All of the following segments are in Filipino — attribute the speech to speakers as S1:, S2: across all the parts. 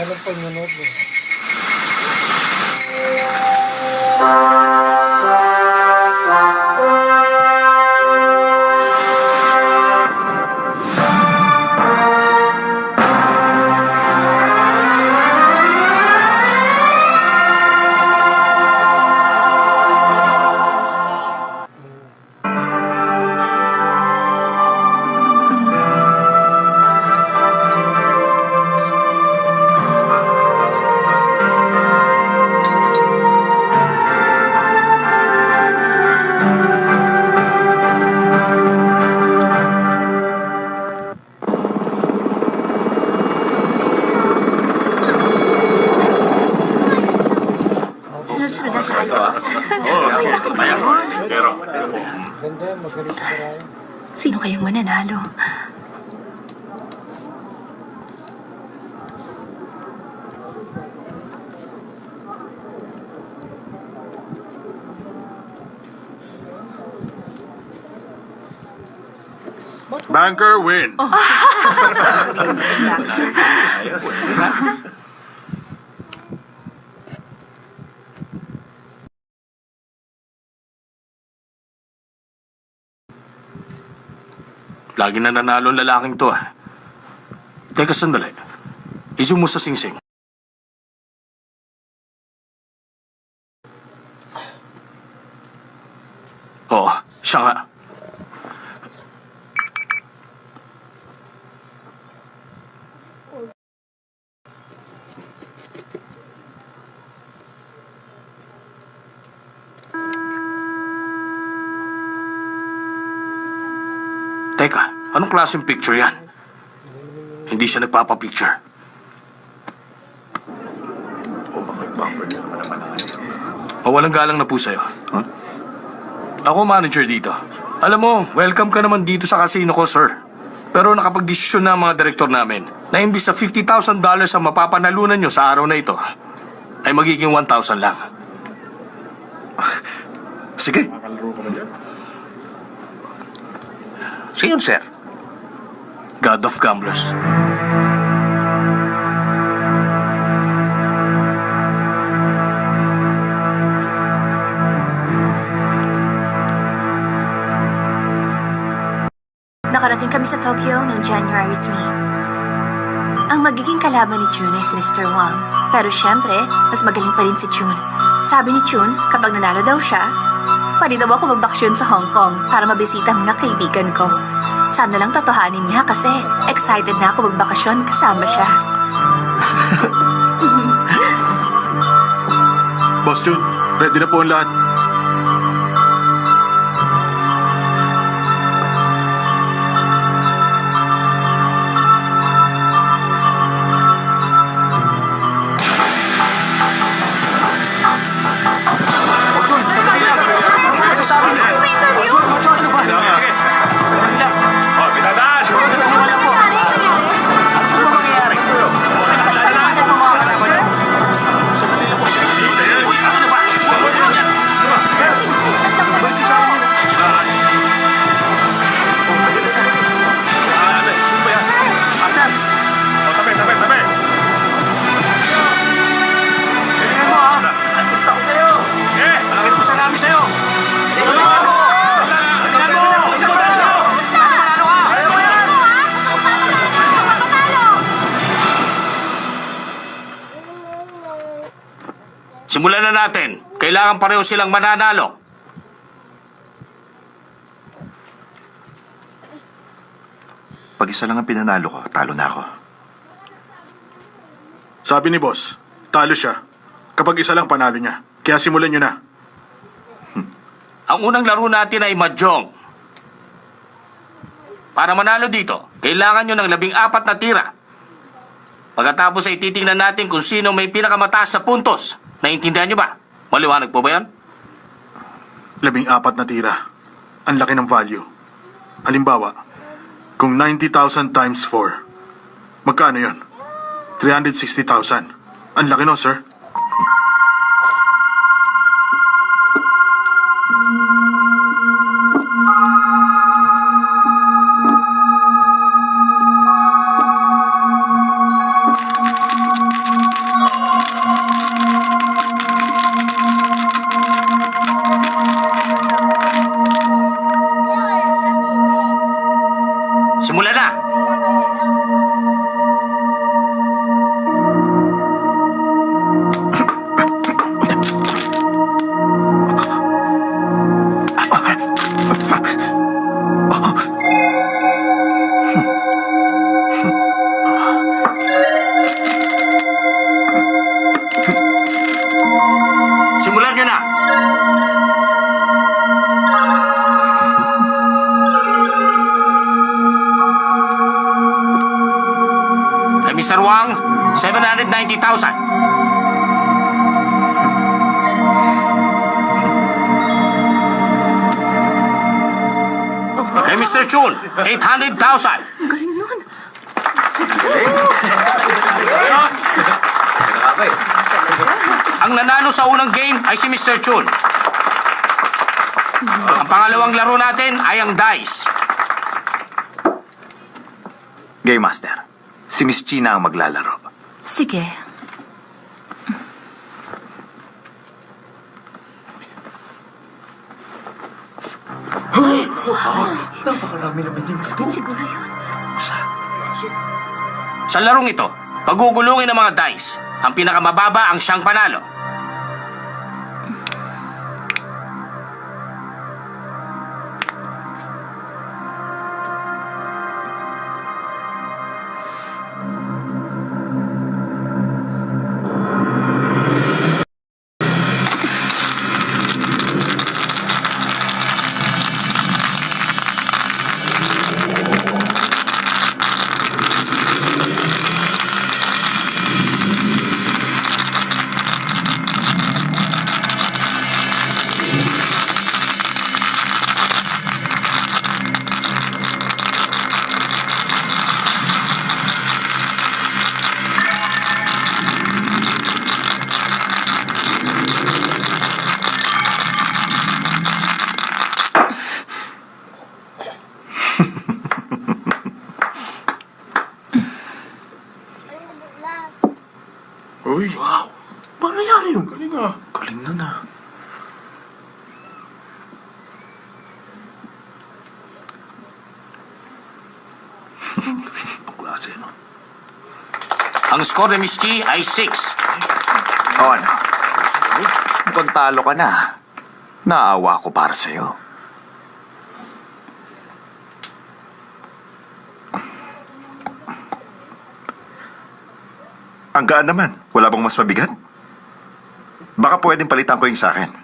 S1: Ano pag nanood mo?
S2: Sunod-sunod ang tayo.
S1: Ganda yan, magaling sa karaya.
S2: Sino kayang mananalo?
S3: Banker win.
S4: Lagi na nanalo ang lalaking to ah. Teka sandali. I-zoom mo sa singsing. Oo, siya nga. Teka, anong klaseng picture yan? Hindi siya nagpapapicture. Mawalang galang na po sa'yo.
S3: Huh?
S4: Ako manager dito. Alam mo, welcome ka naman dito sa casino ko, sir. Pero nakapag-desisyon na ang mga direktor namin na imbis sa $50,000 ang mapapanalunan nyo sa araw na ito, ay magiging 1,000 lang.
S3: Sige.
S4: Sino, sir? God of Gamblers.
S2: Nakarating kami sa Tokyo noong January 3. Ang magiging kalaban ni Chun ay si Mr. Wang. Pero syempre, mas magaling pa rin si Chun. Sabi ni Chun, kapag nanalo daw siya, pwede daw ako magbakasyon sa Hong Kong para mabisita ang mga kaibigan ko. Sana lang totohanin niya kasi excited na ako magbakasyon kasama siya.
S3: Boss Jun, ready na po ang lahat.
S4: Simulan na natin. Kailangan pareho silang mananalo.
S3: Pag isa lang ang pinanalo ko, talo na ako.
S5: Sabi ni boss, talo siya. Kapag isa lang panalo niya. Kaya simulan niyo na.
S4: Ang unang laro natin ay mahjong. Para manalo dito, kailangan nyo ng 14 na tira. Pagkatapos ay titingnan natin kung sino may pinakamataas sa puntos. Naiintindihan nyo ba? Maliwanag po ba yan?
S5: 14 na tira. Ang laki ng value. Halimbawa, kung 90,000 times 4, magkano yon? 360,000. Ang laki no, sir.
S4: 790,000. Kay Mr. Chun, 800,000.
S2: Ang galing nun.
S4: Ang nanalo sa unang game ay si Mr. Chun. Ang pangalawang laro natin ay ang dice.
S6: Game Master, si Miss China ang maglalaro.
S2: Sige. Masakit siguro yun.
S4: Sa larong ito, pagugulungin ng mga dice. Ang pinakamababa ang siyang panalo.
S5: Uy, wow. Paano nangyari yun? Galing ah.
S3: Galing nun ah. Paklase, no?
S4: Ang score ni Miss Chi ay 6.
S6: O ano? Kung talo ka na, naawa ko para sa'yo.
S3: Ang gaan naman. Wala bang mas mabigat? Baka pwedeng palitan ko yung sa akin.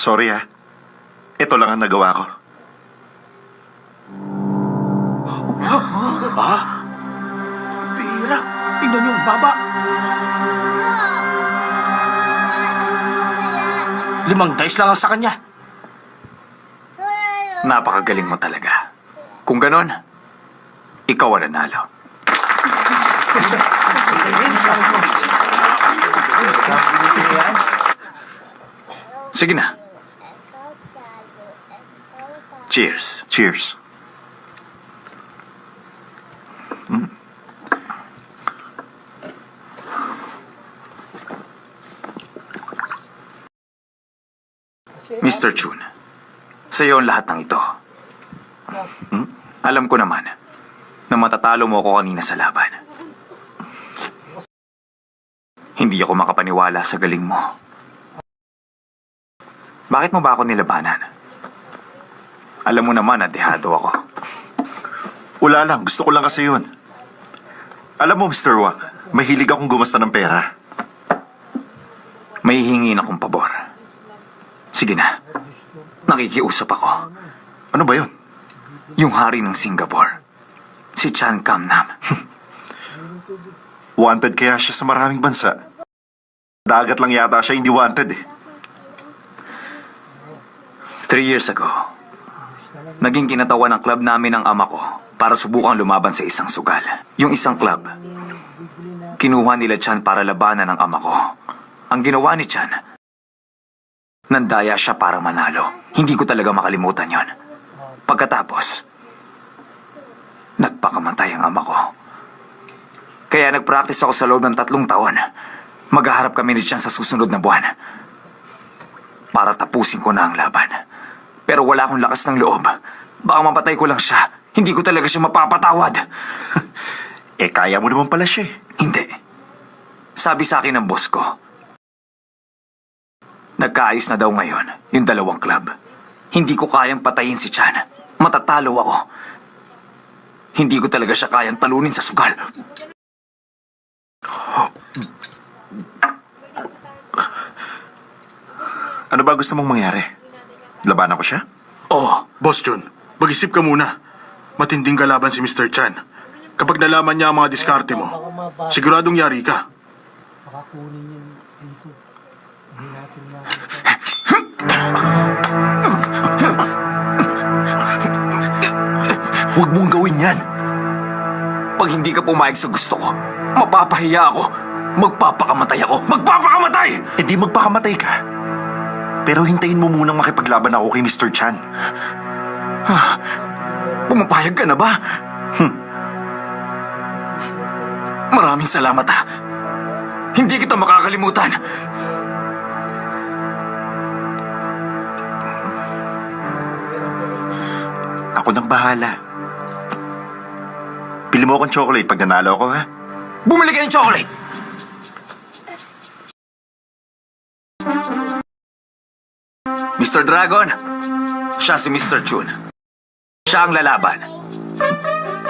S3: Sorry ah. Ito lang ang nagawa ko.
S4: Bira, tingnan yung baba. 5 dice lang ang sa kanya.
S6: Napakagaling mo talaga. Kung ganon, ikaw ang nanalo. Sige na. Cheers.
S3: Cheers.
S6: Mr. Chun, sa iyo ang lahat ng ito. Alam ko naman na matatalo mo ako kanina sa laban. Hindi ako makapaniwala sa galing mo. Bakit mo ba ako nilabanan? Alam mo naman na dehado ako.
S3: Wala lang. Gusto ko lang kasi yun. Alam mo, Mr. Wang, mahilig akong gumasta ng pera.
S6: May hihingin akong pabor. Sige na. Nakikiusap ako.
S3: Ano ba yun?
S6: Yung hari ng Singapore. Si Chan Kam Nam.
S3: Wanted kaya siya sa maraming bansa. Dagat lang yata siya, hindi wanted eh.
S6: 3 years ago, naging kinatawan ng club namin ng ama ko para subukang lumaban sa isang sugal. Yung isang club, kinuha nila Chan para labanan ng ama ko. Ang ginawa ni Chan, Nandaya siya para manalo. Hindi ko talaga makalimutan yon. Pagkatapos, nagpakamatay ang ama ko. Kaya nag-practice ako sa loob ng 3 taon. Maghaharap kami ni Chan sa susunod na buwan. Para tapusin ko na ang laban. Pero wala akong lakas ng loob. Baka mapatay ko lang siya. Hindi ko talaga siya mapapatawad.
S3: Kaya mo naman pala siya eh.
S6: Hindi. Sabi sa akin ng boss ko, nagkaayos na daw ngayon yung 2 club. Hindi ko kayang patayin si Chan. Matatalo ako. Hindi ko talaga siya kayang talunin sa sugal.
S3: Ano ba gusto mong mangyari? Labanan ko siya?
S6: Oo.
S5: Boss Jun, mag-isip ka muna. Matinding kalaban si Mr. Chan. Kapag nalaman niya ang mga diskarte mo, siguradong yari ka.
S1: Makakunin yun dito. Hindi natin
S3: Huwag mong gawin yan.
S6: Pag hindi ka pumayag sa gusto ko, mapapahiya ako. Magpapakamatay ako. Magpapakamatay!
S3: Di magpakamatay ka. Pero hintayin mo munang makipaglaban ako kay Mr. Chan.
S6: Pumapayag ka na ba? Maraming salamat ha. Hindi kita makakalimutan.
S3: Ako nang bahala. Pili mo akong chocolate pag nanalo ako, ha?
S6: Bumili ka ng chocolate! Mr. Dragon, siya si Mr. Chun. Siya ang lalaban.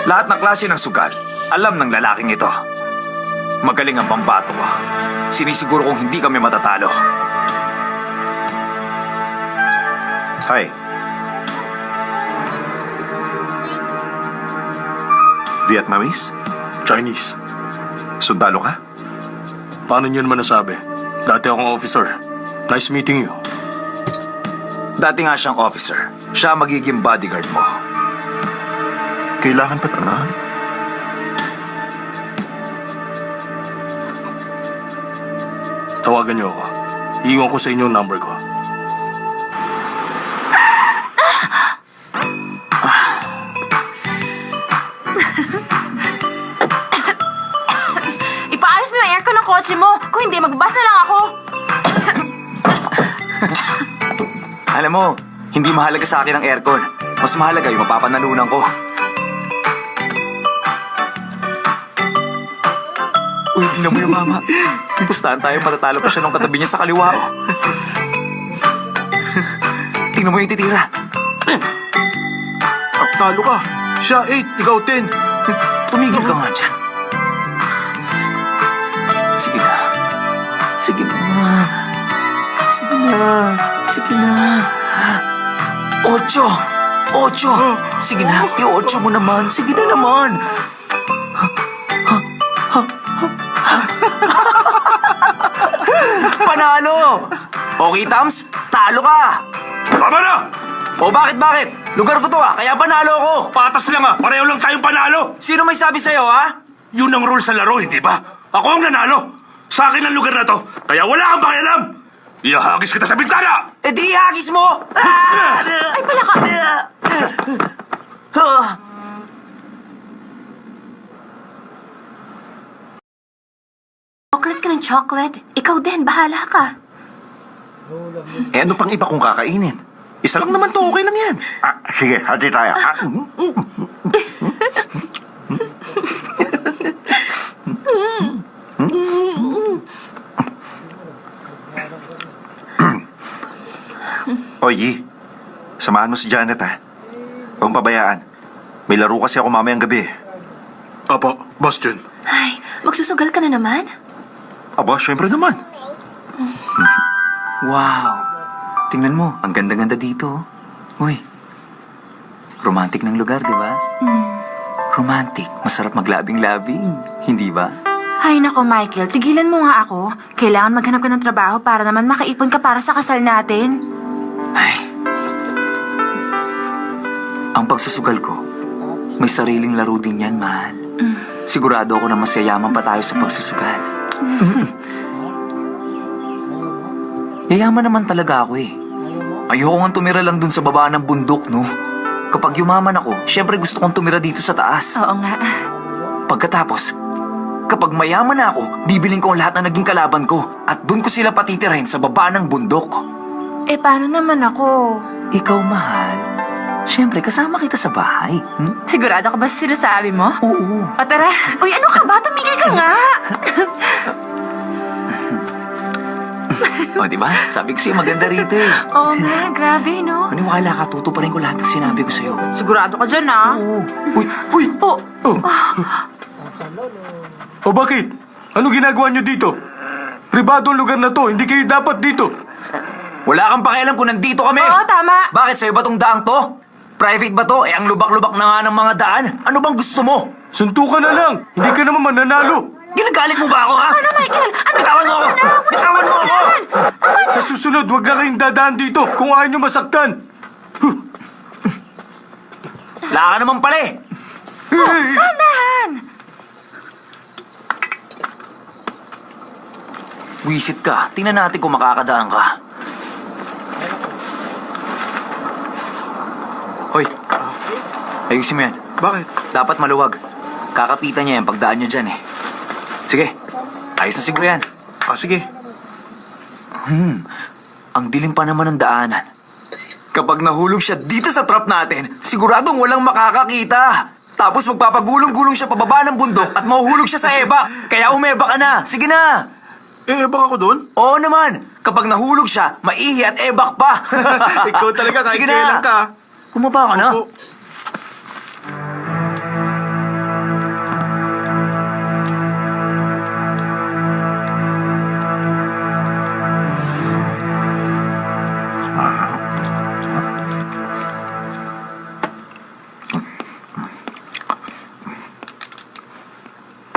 S6: Lahat ng klase ng sugal, alam ng lalaking ito. Magaling ang pambato ko. Sinisiguro kong hindi kami matatalo.
S3: Hi. Vietnamese?
S4: Chinese.
S3: Sundalo ka?
S4: Paano niyo naman nasabi? Dati akong officer. Nice meeting you.
S6: Dati nga siyang officer. Siya magiging bodyguard mo.
S3: Kailangan pa naman.
S4: Tawagan niyo ako. Iiwan ko sa inyo yung number ko.
S2: Ipaayos mo yung aircon ng kotse mo. Kung hindi, magbasa lang ako.
S6: Alam mo, hindi mahalaga sa akin ang aircon. Mas mahalaga yung mapapanalunan ko. Uy, tingnan mo yung mama. Pustahan tayo, matatalo pa siya nung katabi niya sa kaliwa. Oh. Tingnan mo yung titira.
S5: Talo ka. Siya 8, ikaw 10.
S6: Tumigil ka nga dyan. Sige na. Sige na. Sige na. Sige na. 8. 8. Sige na. I-8 mo naman. Sige na naman. Panalo! Okay, Tams? Talo ka!
S4: Tama na!
S6: O bakit? Lugar ko to kaya panalo ko!
S4: Patas lang pareho lang tayong panalo!
S6: Sino may sabi sa'yo, ha?
S4: Yun ang rule sa laro, hindi ba? Ako ang nanalo! Sa akin ang lugar na to, kaya wala kang pakialam! Ihahagis kita sa bintana!
S6: Eh di ihagis mo!
S2: Ay, pala ka. Chocolate ka ng chocolate. Ikaw din, bahala ka.
S3: Ano pang iba kong kakainin? Isa lang naman to, okay lang yan. Sige, hati tayo. Oye, samahan mo si Janet, ha? Huwag pabayaan. May laro kasi ako mamayang gabi.
S5: Opo, Boss Jun.
S2: Ay, magsusugal ka na naman?
S3: Aba, syempre naman.
S6: Wow! Tingnan mo, ang ganda-ganda dito. Uy, romantic ng lugar, di ba? Romantic, masarap maglabing-labing, hindi ba?
S7: Ay nako Michael, tigilan mo nga ako. Kailangan maghanap ka ng trabaho para naman makaipon ka para sa kasal natin.
S6: Ay, ang pagsusugal ko, may sariling laro din yan, mahal. Sigurado ako na mas yayaman pa tayo sa pagsusugal. Yayaman naman talaga ako eh. Ayoko nga tumira lang dun sa baba ng bundok, no? Kapag yumaman ako, syempre gusto kong tumira dito sa taas.
S7: Oo nga.
S6: Pagkatapos, kapag mayaman na ako, bibiling ko ang lahat na naging kalaban ko at dun ko sila patitirahin sa baba ng bundok.
S7: Eh, paano naman ako?
S6: Ikaw, mahal. Syempre, kasama kita sa bahay.
S7: Sigurado ka ba sa sinasabi mo?
S6: Oo.
S7: O tara. Uy, ano ka ba? Tumigil ka nga.
S6: O, diba? Sabi ko sa'yo, maganda rito eh.
S7: Oo nga, grabe, no?
S6: Maniwala ka, tutuparin ko lahat ng sinabi ko sa'yo.
S7: Sigurado ka dyan, ah.
S6: Oo. Uy! Uy!
S7: Oh,
S4: O bakit? Ano ginagawa niyo dito? Pribado ang lugar na to, hindi kayo dapat dito.
S6: Wala kang pakialam kung nandito kami!
S7: oo, tama.
S6: Bakit sa'yo ba tong daang to? Private ba to? Eh, ang lubak-lubak na nga ng mga daan. Ano bang gusto mo?
S4: Suntukan na lang, hindi ka naman mananalo.
S6: Ginagalit mo ba ako, ha?
S7: Ano, Michael? Ano?
S6: Bitawan mo ako! Bitawan mo ako!
S4: Sa susunod, huwag na kayong dadaan dito kung ayaw niyo masaktan.
S6: Wala ka naman pala eh!
S7: Dahan!
S6: Wisit ka. Tingnan natin kung makakadaan ka. Hoy, ayusin mo yan.
S5: Bakit?
S6: Dapat maluwag. Kakapitan niya yan pagdaan niya dyan eh. Sige, ayos na siguro yan.
S5: Sige.
S6: Ang dilim pa naman ng daanan. Kapag nahulog siya dito sa trap natin, siguradong walang makakakita. Tapos magpapagulong-gulong siya pababa ng bundok at mahuhulog siya sa eba. Kaya umeba ka na. Sige na.
S5: Baka ako doon?
S6: Oo naman. Kapag nahulog siya, maihi at ebak pa.
S5: Ikaw talaga, kahit
S6: Sige
S5: kailan ka.
S6: Bumaba ka na.
S5: Opo.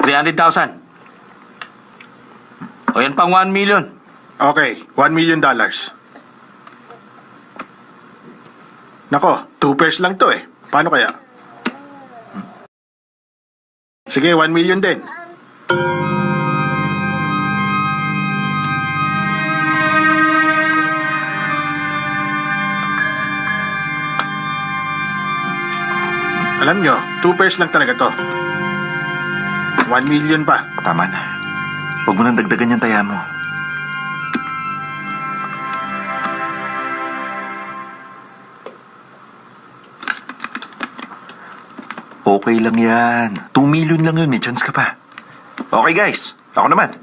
S4: $300,000. O yan pang 1 million.
S5: Okay, $1 million. Nako, 2 pairs lang to eh. Paano kaya? Sige, 1 million din. Alam nyo, 2 pairs lang talaga to. 1 million pa.
S3: Tama na. Huwag mo nang dagdagan yung taya mo. Okay lang yan. 2 million lang yun. May chance ka pa. Okay guys, ako naman.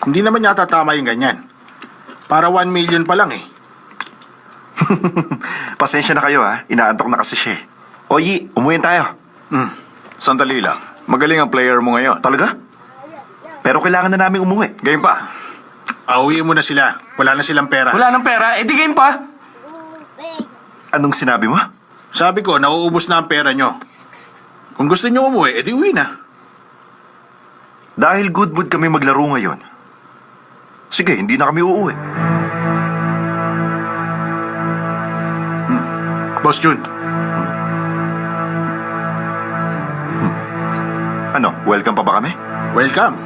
S5: Hindi naman yata tama yung ganyan. Para 1 million pa lang eh.
S3: Pasensya na kayo ha. Inaantok na kasi siya eh. Oyi, umuwi tayo.
S6: Sandali lang. Magaling ang player mo ngayon.
S3: Talaga? Pero kailangan na namin umuwi.
S6: Game pa.
S5: Auwiin mo na sila. Wala na silang pera.
S4: Wala ng pera, di game pa.
S3: Anong sinabi mo?
S5: Sabi ko, nauubos na ang pera nyo. Kung gusto nyo umuwi, edi uwi na.
S3: Dahil good mood kami maglaro ngayon. Sige, hindi na kami uuwi.
S5: Boss Jun,
S3: Ano, welcome pa ba kami?
S5: welcome.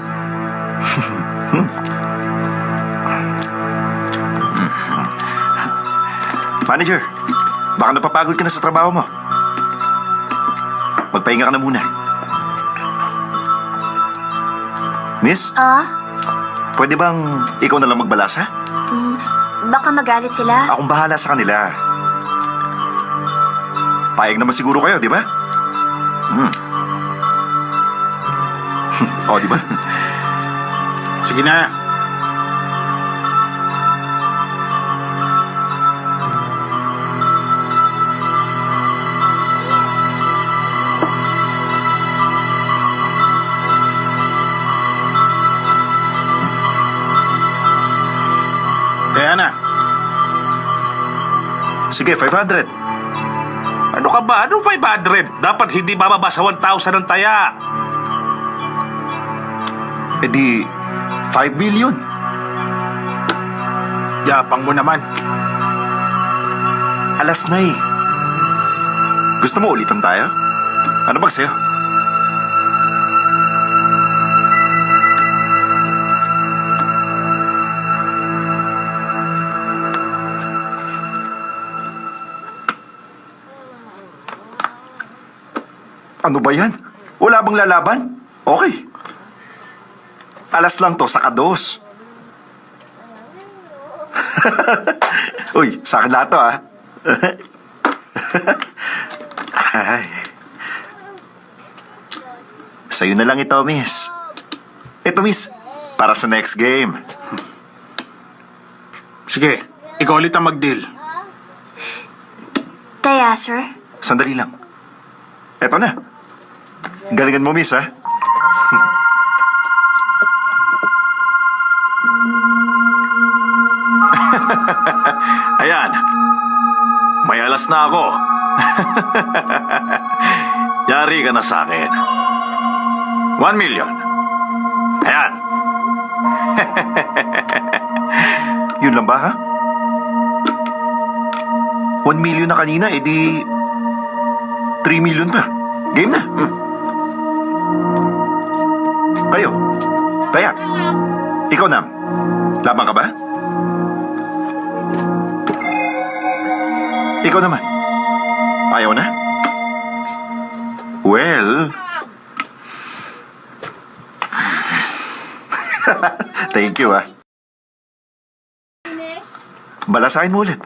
S3: Manager, baka napapagod ka na sa trabaho mo. Magpahinga ka na muna. Miss, pwede bang ikaw na lang magbalasa?
S2: Baka magalit sila.
S3: Akong bahala sa kanila. Payag naman siguro kayo, di ba? O, di ba?
S5: Sige na. Kaya na.
S3: Sige, 500.
S8: Ano ka ba? Anong 500? Dapat hindi bababa sa 1,000 ang taya.
S3: E di, 5 million.
S5: Yapang mo naman.
S3: Alas na eh. Gusto mo ulitan tayo? Ano ba sa'yo? Ano ba yan? Wala bang lalaban? Okay. Alas lang to, saka dos. Uy, sa akin lahat to, ah. Ay. Sa'yo na lang ito, miss. Ito, miss. Para sa next game.
S5: Sige, ikaw ulit ang mag-deal.
S2: Kaya, sir?
S3: Sandali lang. Eto na. Galingan mo, miss, ha?
S6: Ayan. May alas na ako. Yari ka na sa akin. 1 million. Ayan.
S3: Yun lang ba, ha? 1 million na kanina, edi 3 million pa. Game na. Kayo. Kaya. Ikaw, Nam. Laban ka ba? Ikaw naman. Ayaw na? Well... Thank you, ah. Balasahin mo ulit.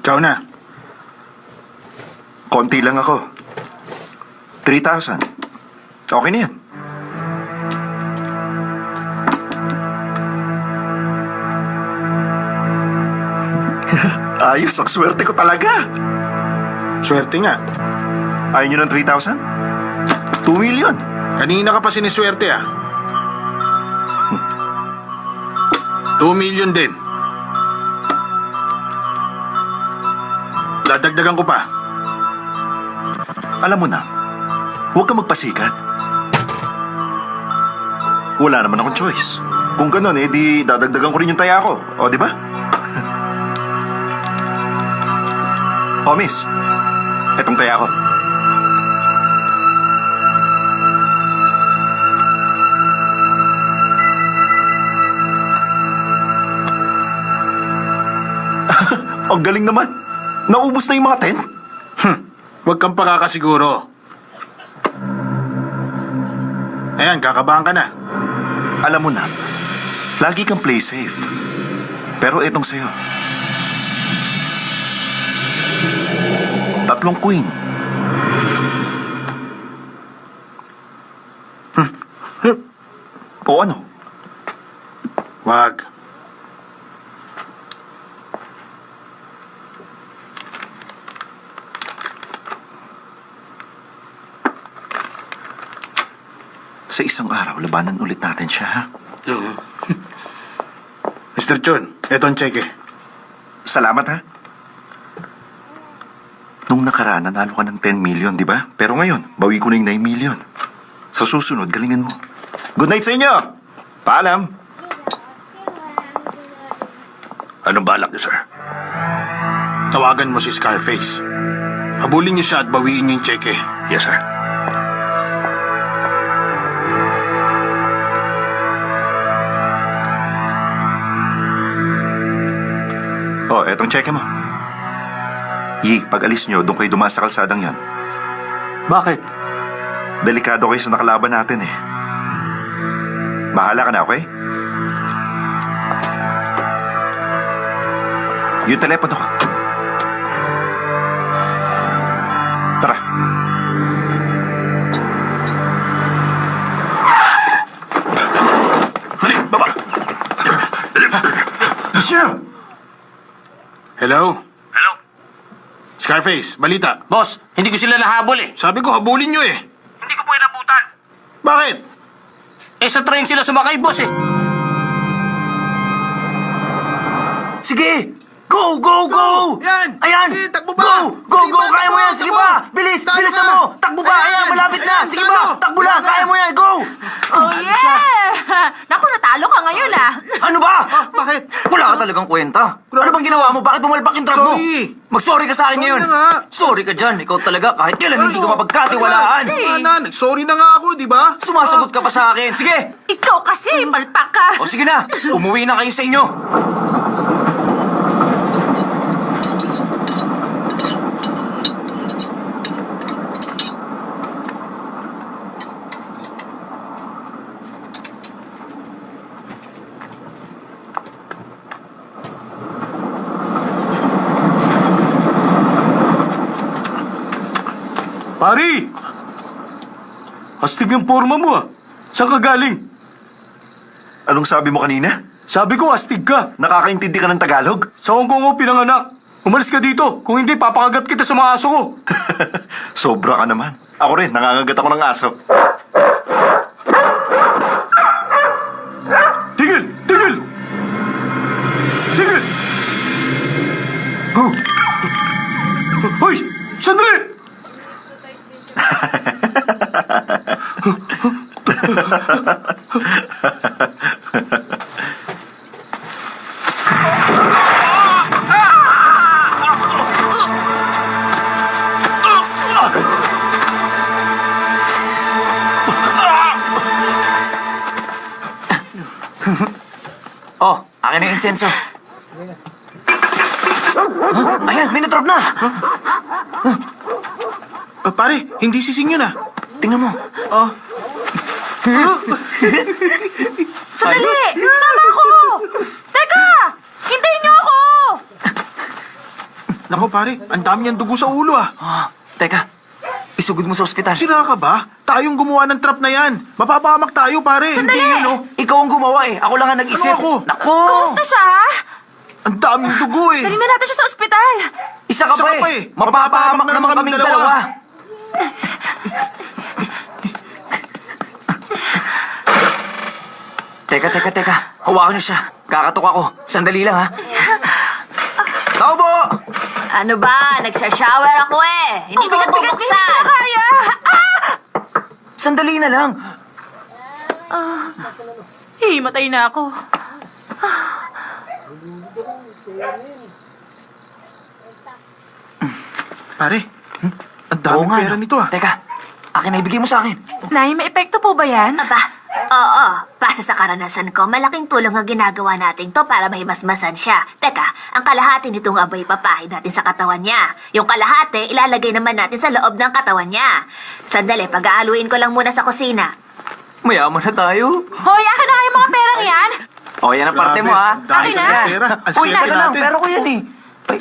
S5: Ikaw na.
S3: Konti lang ako. 3,000. Okay na yan. Ayos, ang swerte ko talaga.
S5: Swerte nga.
S3: Ayaw nyo ng 3,000? 2 million.
S5: Kanina ka pa siniswerte ah. 2 million din. Dadagdagan ko pa.
S3: Alam mo na, huwag ka magpasikat. Wala naman akong choice. Kung ganun, di dadagdagan ko rin yung taya ko. O, di ba? O, miss. Etong taya ko. Ang galing naman. Naubos na yung mga 10?
S5: Huwag kang pakakasiguro. Ayan, kakabahan ka na.
S3: Alam mo na, lagi kang play safe. Pero etong sa'yo. 3 queen. O ano?
S5: Wag.
S3: Sa isang araw, labanan ulit natin siya, ha?
S5: Mr. Chun, eto ang cheque.
S3: Salamat, ha? Nung nakaraan, nanalo ka ng 10 million, di ba? Pero ngayon, bawi ko na yung 9 million. Sa susunod, galingan mo. Good night sa inyo! Paalam!
S8: Anong balak niyo, sir?
S5: Tawagan mo si Scarface. Habulin niyo siya at bawiin niyo yung cheque.
S8: Yes, sir.
S3: Oh, etong cheque mo. Yi, pag alis nyo, doon kayo dumaan sa kalsadang yon.
S4: Bakit?
S3: Delikado kayo sa nakalaban natin, eh. Bahala ka na, okay? Yung telepono ko. Tara.
S8: Hali, baba!
S3: Monsieur!
S5: Hello?
S8: Hello?
S5: Scarface, balita.
S9: Boss, hindi ko sila nahabol eh.
S5: Sabi ko, habulin niyo eh.
S9: Hindi ko po inabutan.
S5: Bakit?
S9: Eh sa train sila sumakay, boss eh.
S6: Sige! Go! Go! Go!
S5: Yan!
S6: Ayan!
S5: Sige, takbo ba?
S6: Go! Go!
S5: Sige
S6: Go!
S5: ba,
S6: Kaya mo
S5: takbo,
S6: yan! Sige
S5: takbo.
S6: pa! Bilis!
S5: Tayo
S6: Bilisan
S5: na.
S6: mo! Takbo ba!
S5: Ayan.
S6: Ayan! Malapit Malapit na! Sige ba? Takbo lang! Kaya mo yan! Go!
S7: Oh, yeah! Naku, natalo ka ngayon ah.
S6: Ano ba?
S5: Bakit?
S6: Wala ka talagang kwenta. Ano bang ginawa mo? Bakit bumalpak yung truck mo?
S5: Sorry.
S6: Mag-sorry ka sa akin
S5: Sorry
S6: ngayon.
S5: na nga.
S6: Sorry ka dyan. Ikaw talaga kahit kailan hindi ka mapagkatiwalaan.
S5: Sorry na nga ako, di ba?
S6: Sumasagot ka pa sa akin. Sige!
S7: Ikaw kasi, palpak ka.
S6: O sige na. Umuwi na kayo sa inyo.
S4: Pari! Astig yung forma mo ah. Saan ka galing?
S3: Anong sabi mo kanina?
S4: Sabi ko, astig ka.
S3: Nakakaintindi ka ng Tagalog?
S4: Sa Hong Kong ako pinanganak. Umalis ka dito. Kung hindi, papakagat kita sa mga aso ko.
S3: Sobra ka naman. Ako rin, nangangagat ako ng aso.
S4: Tigil! Tigil! Tigil! Hoy! Sandali!
S6: Oh, akin na yung insenso. Ayan, may natrap na.
S5: Pare, hindi sising yun ah.
S6: Tingnan mo.
S5: Oh.
S7: Sandali! Sama ako! Teka! Hintayin niyo ako!
S5: Nako pare, ang dami niyang dugo sa ulo ah.
S6: Teka, isugod mo sa ospital.
S5: Sira ka ba? Tayong gumawa ng trap na yan. Mapapahamak tayo pare.
S6: Hindi yun, oh. Ikaw ang gumawa eh. Ako lang ang nag-isip.
S5: Ano ako?
S6: Nako!
S7: Kumusta siya?
S5: Ang daming dugo eh.
S7: Dali na natin siya sa ospital.
S6: Isa ka pa eh. Mapapahamak na naman kaming dalawa. Teka. Hawakan niyo siya. Kakatok ako. Sandali lang, ha? Tao po!
S2: Ano ba? Nagsha-shower ako eh. Hindi ko
S7: Ang bigat-bigat,
S2: mabubuksan.
S7: hindi ko na kaya.
S6: Sandali na lang.
S7: Himatay na ako.
S5: Pare, ang
S6: Oo
S5: daming
S6: nga,
S5: pera
S6: no?
S5: nito ah.
S6: Teka, akin na ibigay mo sa akin.
S7: Nay, may epekto po ba yan?
S2: Aba, oo. Base sa karanasan ko, malaking tulong ang ginagawa natin to para mahimasmasan siya. Teka, ang kalahati nitong abay papahin natin sa katawan niya. Yung kalahati, ilalagay naman natin sa loob ng katawan niya. Sandali, pag-aaluin ko lang muna sa kusina.
S6: Mayaman na tayo.
S7: Hoy, akin na nga yung mga perang yan.
S6: O, yan ang parte mo, ha?
S5: Grabe, dahil
S7: Akin
S5: sa
S7: na.
S5: pera. Ang
S6: Uy,
S5: swerte
S6: teka lang.
S5: natin.
S6: Pero ko yan eh. Ay,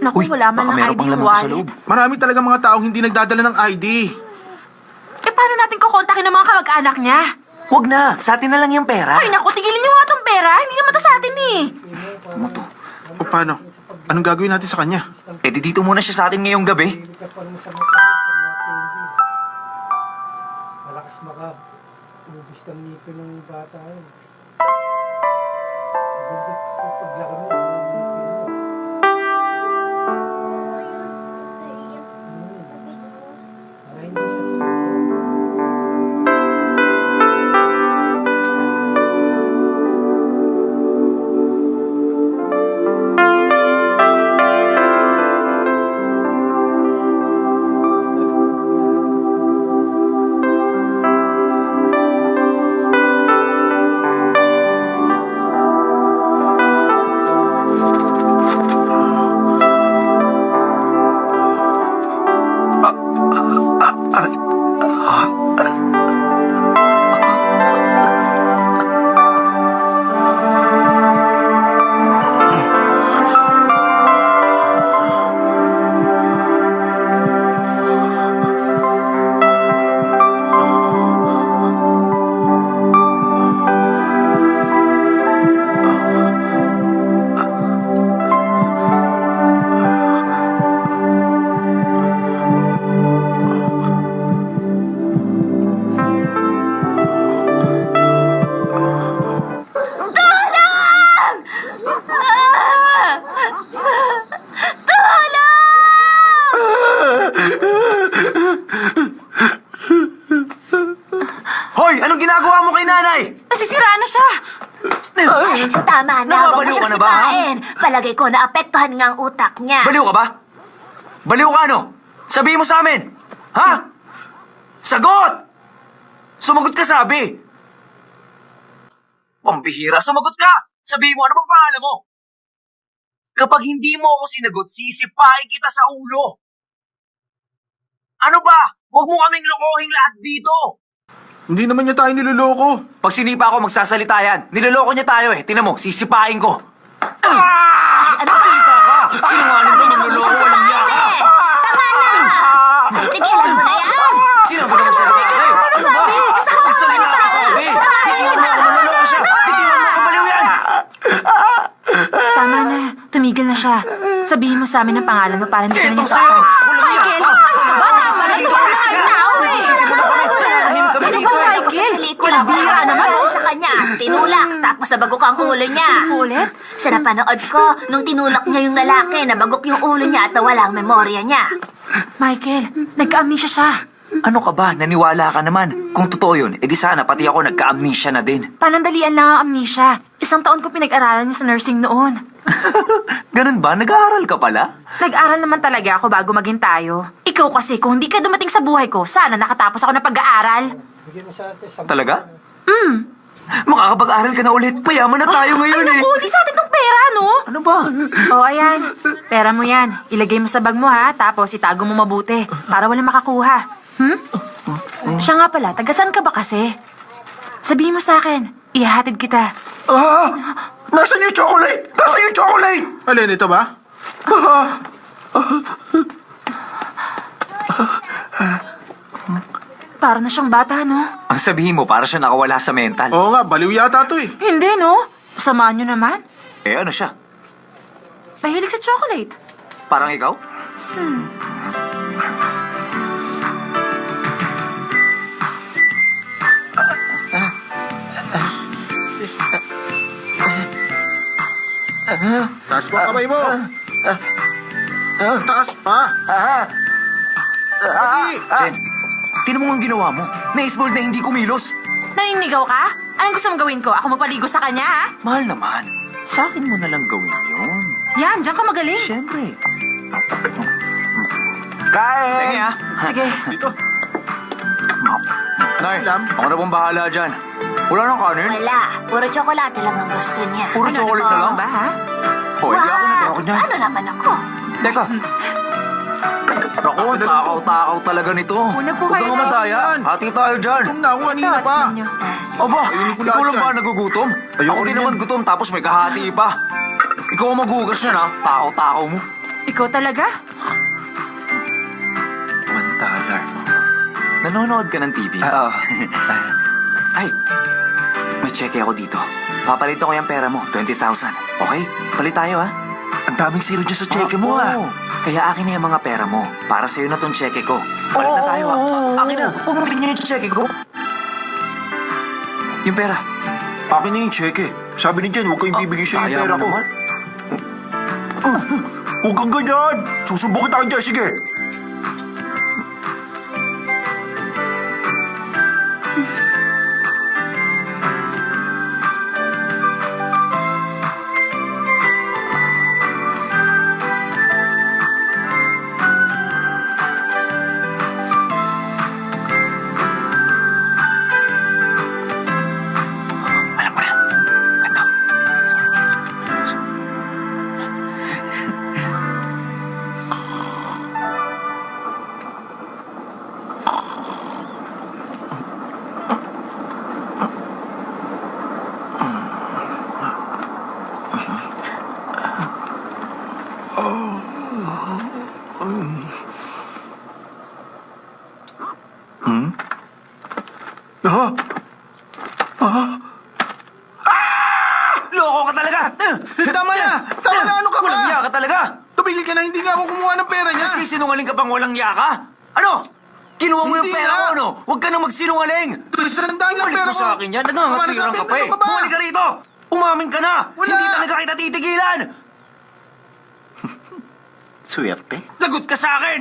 S7: Naku,
S6: uy,
S7: wala man
S6: baka
S7: ng
S6: meron
S7: ID
S6: pang laman to sa
S7: wallet.
S6: loob.
S5: Marami talaga mga taong hindi nagdadala ng ID.
S7: Eh, paano natin kukontakin ng mga kamag-anak niya?
S6: Huwag na. Sa atin na lang yung pera.
S7: Ay, naku, tigilin niyo nga tong pera. Hindi naman to sa atin eh.
S6: Ano to?
S5: O paano? Anong gagawin natin sa kanya?
S6: Eh, di dito muna siya sa atin ngayong gabi.
S1: Malakas ubus ng ngipin ng bata yun. Maganda paglaki mo, ngipin mo. Para hindi siya sakit.
S2: Tama na, huwag mo
S6: Nababaliw ka
S2: siyang
S6: na ba, ha?
S2: sipain. Palagay ko naapektuhan nga ang utak niya.
S6: Baliw ka ba? Baliw ka ano? Sabihin mo sa amin! Ha? Sagot! Sumagot ka, sabi! Pambihira, sumagot ka! Sabihin mo, ano bang pangalan mo? Kapag hindi mo ako sinagot, sisipain kita sa ulo! Ano ba? Huwag mo kaming lokohing lahat dito!
S5: Hindi naman niya tayo niloloko.
S6: Pag sinipa ako, magsasalita yan. Niloloko niya tayo eh. Tingnan mo, sisipain ko.
S2: Ano
S6: Salita ka! Sinungaling ka, niloloko, walang niya ka!
S2: Tama na! Tigilan mo na yan!
S6: Sino ba naman salita ka? Ano
S2: sabi?
S6: Salita ka, sabi! Bitiwan mo ako, manloloko siya! Bitiwan mo ako, baliw yan!
S7: Tama na. Tumigil na siya. Sabihin mo sa amin ang pangalan mo para hindi ka na
S6: Eto
S7: niya
S6: sa'yo!
S7: saktan.
S6: Walang niya
S7: Michael!
S6: ka!
S7: Ano ba? Tama na.
S6: Dito,
S7: Ito ang mga tao eh.
S6: Isipin mo na kami! Tahimik kami
S7: Ano
S6: dito
S7: ba,
S6: eh!
S7: Michael?
S2: Pelikula
S7: Bira naman.
S2: sa kanya. Tinulak, tapos nabagok ang ulo niya.
S7: Ulit?
S2: Sa napanood ko, nung tinulak niya yung lalaki, nabagok yung ulo niya at nawala ang memorya niya.
S7: Michael, nagka-amnesia siya.
S6: Ano ka ba? Naniwala ka naman. Kung totoo yun, edi sana pati ako nagka-amnesia na din.
S7: Panandalian lang ang amnesia. 1 taon ko pinag-aralan niya sa nursing noon.
S6: Ganun ba? Nag-aaral ka pala?
S7: Nag-aral naman talaga ako bago maging tayo. Ikaw kasi, kung hindi ka dumating sa buhay ko, sana nakatapos ako ng pag-aaral.
S1: Bigyan mo sa atin 10.
S6: Talaga? Makakapag-aral ka na ulit. Mayaman na tayo ngayon
S7: Ay,
S6: eh.
S7: naku, di sa atin tong pera, no?
S6: Ano ba?
S7: O, ayan. Pera mo yan. Ilagay mo sa bag mo, ha? Tapos itago mo mabuti para walang makakuha. Siya nga pala, tagasan ka ba kasi? Sabihin mo sa akin, ihahatid kita.
S3: Nasaan yung chocolate? Nasaan yung chocolate?
S5: Alin, ito ba?
S7: Para na siyang bata, no?
S6: Ang sabihin mo, para siya nakawala sa mental.
S5: Oo nga, baliw yata to eh.
S7: Hindi, no? Samahan nyo naman.
S6: Eh, ano siya?
S7: Mahilig sa chocolate.
S6: Parang ikaw?
S5: Taas mo kamay mo. Taas pa. Pagi.
S6: Jen, tinan mo ang ginawa mo. Na-ismold na hindi kumilos.
S7: Naninigaw ka? Anong gusto mong gawin ko? Ako magpaligo sa kanya, ha?
S6: Mahal naman. Sa akin mo na lang gawin yun.
S7: Yan, diyan ka magaling.
S6: Siyempre. Kain! Sige ah.
S7: Sige.
S5: Dito.
S6: Nay,
S5: Lam.
S6: ako na pong bahala dyan. Wala nang kanin?
S2: Wala, puro tsokolate lang ang gusto niya.
S6: Puro chocolate na lang?
S7: Ba, ha?
S6: O, hindi ako nagkako
S2: Wow,
S6: niyan.
S2: ano naman ako?
S6: Teka. Naku, takaw-takaw talaga nito.
S7: Una po
S6: Huwag
S7: kayo.
S6: kang madaya. Hati tayo dyan.
S5: Gutom na ako kanina pa.
S7: Tingnan nyo.
S6: Aba,
S5: Ayun ko
S6: ikaw
S5: lahat
S6: lang ba
S5: yan.
S6: nagugutom?
S3: Ayoko
S6: Ako din
S3: rin
S6: naman
S3: yan.
S6: gutom tapos may kahati pa. Ikaw ang maghugas niyan ha. Takaw-takaw mo.
S7: Ikaw talaga?
S3: $1.
S6: Nanonood ka ng TV?
S3: Oo.
S6: Ay, may cheque ako dito. Papalitan ko yung pera mo, 20,000. Okay? Palit tayo ha.
S3: Ang daming zero dyan sa cheque mo,
S6: Oo. Kaya akin na yung mga pera mo. Para sa'yo na tong cheque ko. Palit na tayo ha. Akin na. Huwag mong tingnan yung cheque ko. Yung pera.
S3: Akin na yung cheque. Sabi ni Jen, huwag kayong bibigay siya
S6: Kaya
S3: yung pera
S6: mo
S3: ko.
S6: naman.
S3: Huwag kang ganyan! Susumbong kita dyan, sige!
S6: Alam ko na. Ganto. Loko ka talaga!
S5: Tama na! Tama na! Ano ka ba?
S6: Walang iya ka talaga!
S5: Tumigil ka na, hindi nga ako kumuha ng pera niya.
S6: Nagsisinungaling ka pang walang iya ka? Ano? Kinuha mo yung
S5: Hindi
S6: pera
S5: nga.
S6: ko, no? Huwag ka nang magsinungaling!
S5: Sandaan lang
S6: Balik
S5: pera
S6: mo
S5: ko.
S6: sa akin yan. Nangangatiran ka pa eh.
S5: Ano ka ba?
S6: Bumalik ka rito! Umamin ka na!
S5: Wala.
S6: Hindi talaga kita titigilan!
S3: Swerte.
S6: Lagot ka sa akin!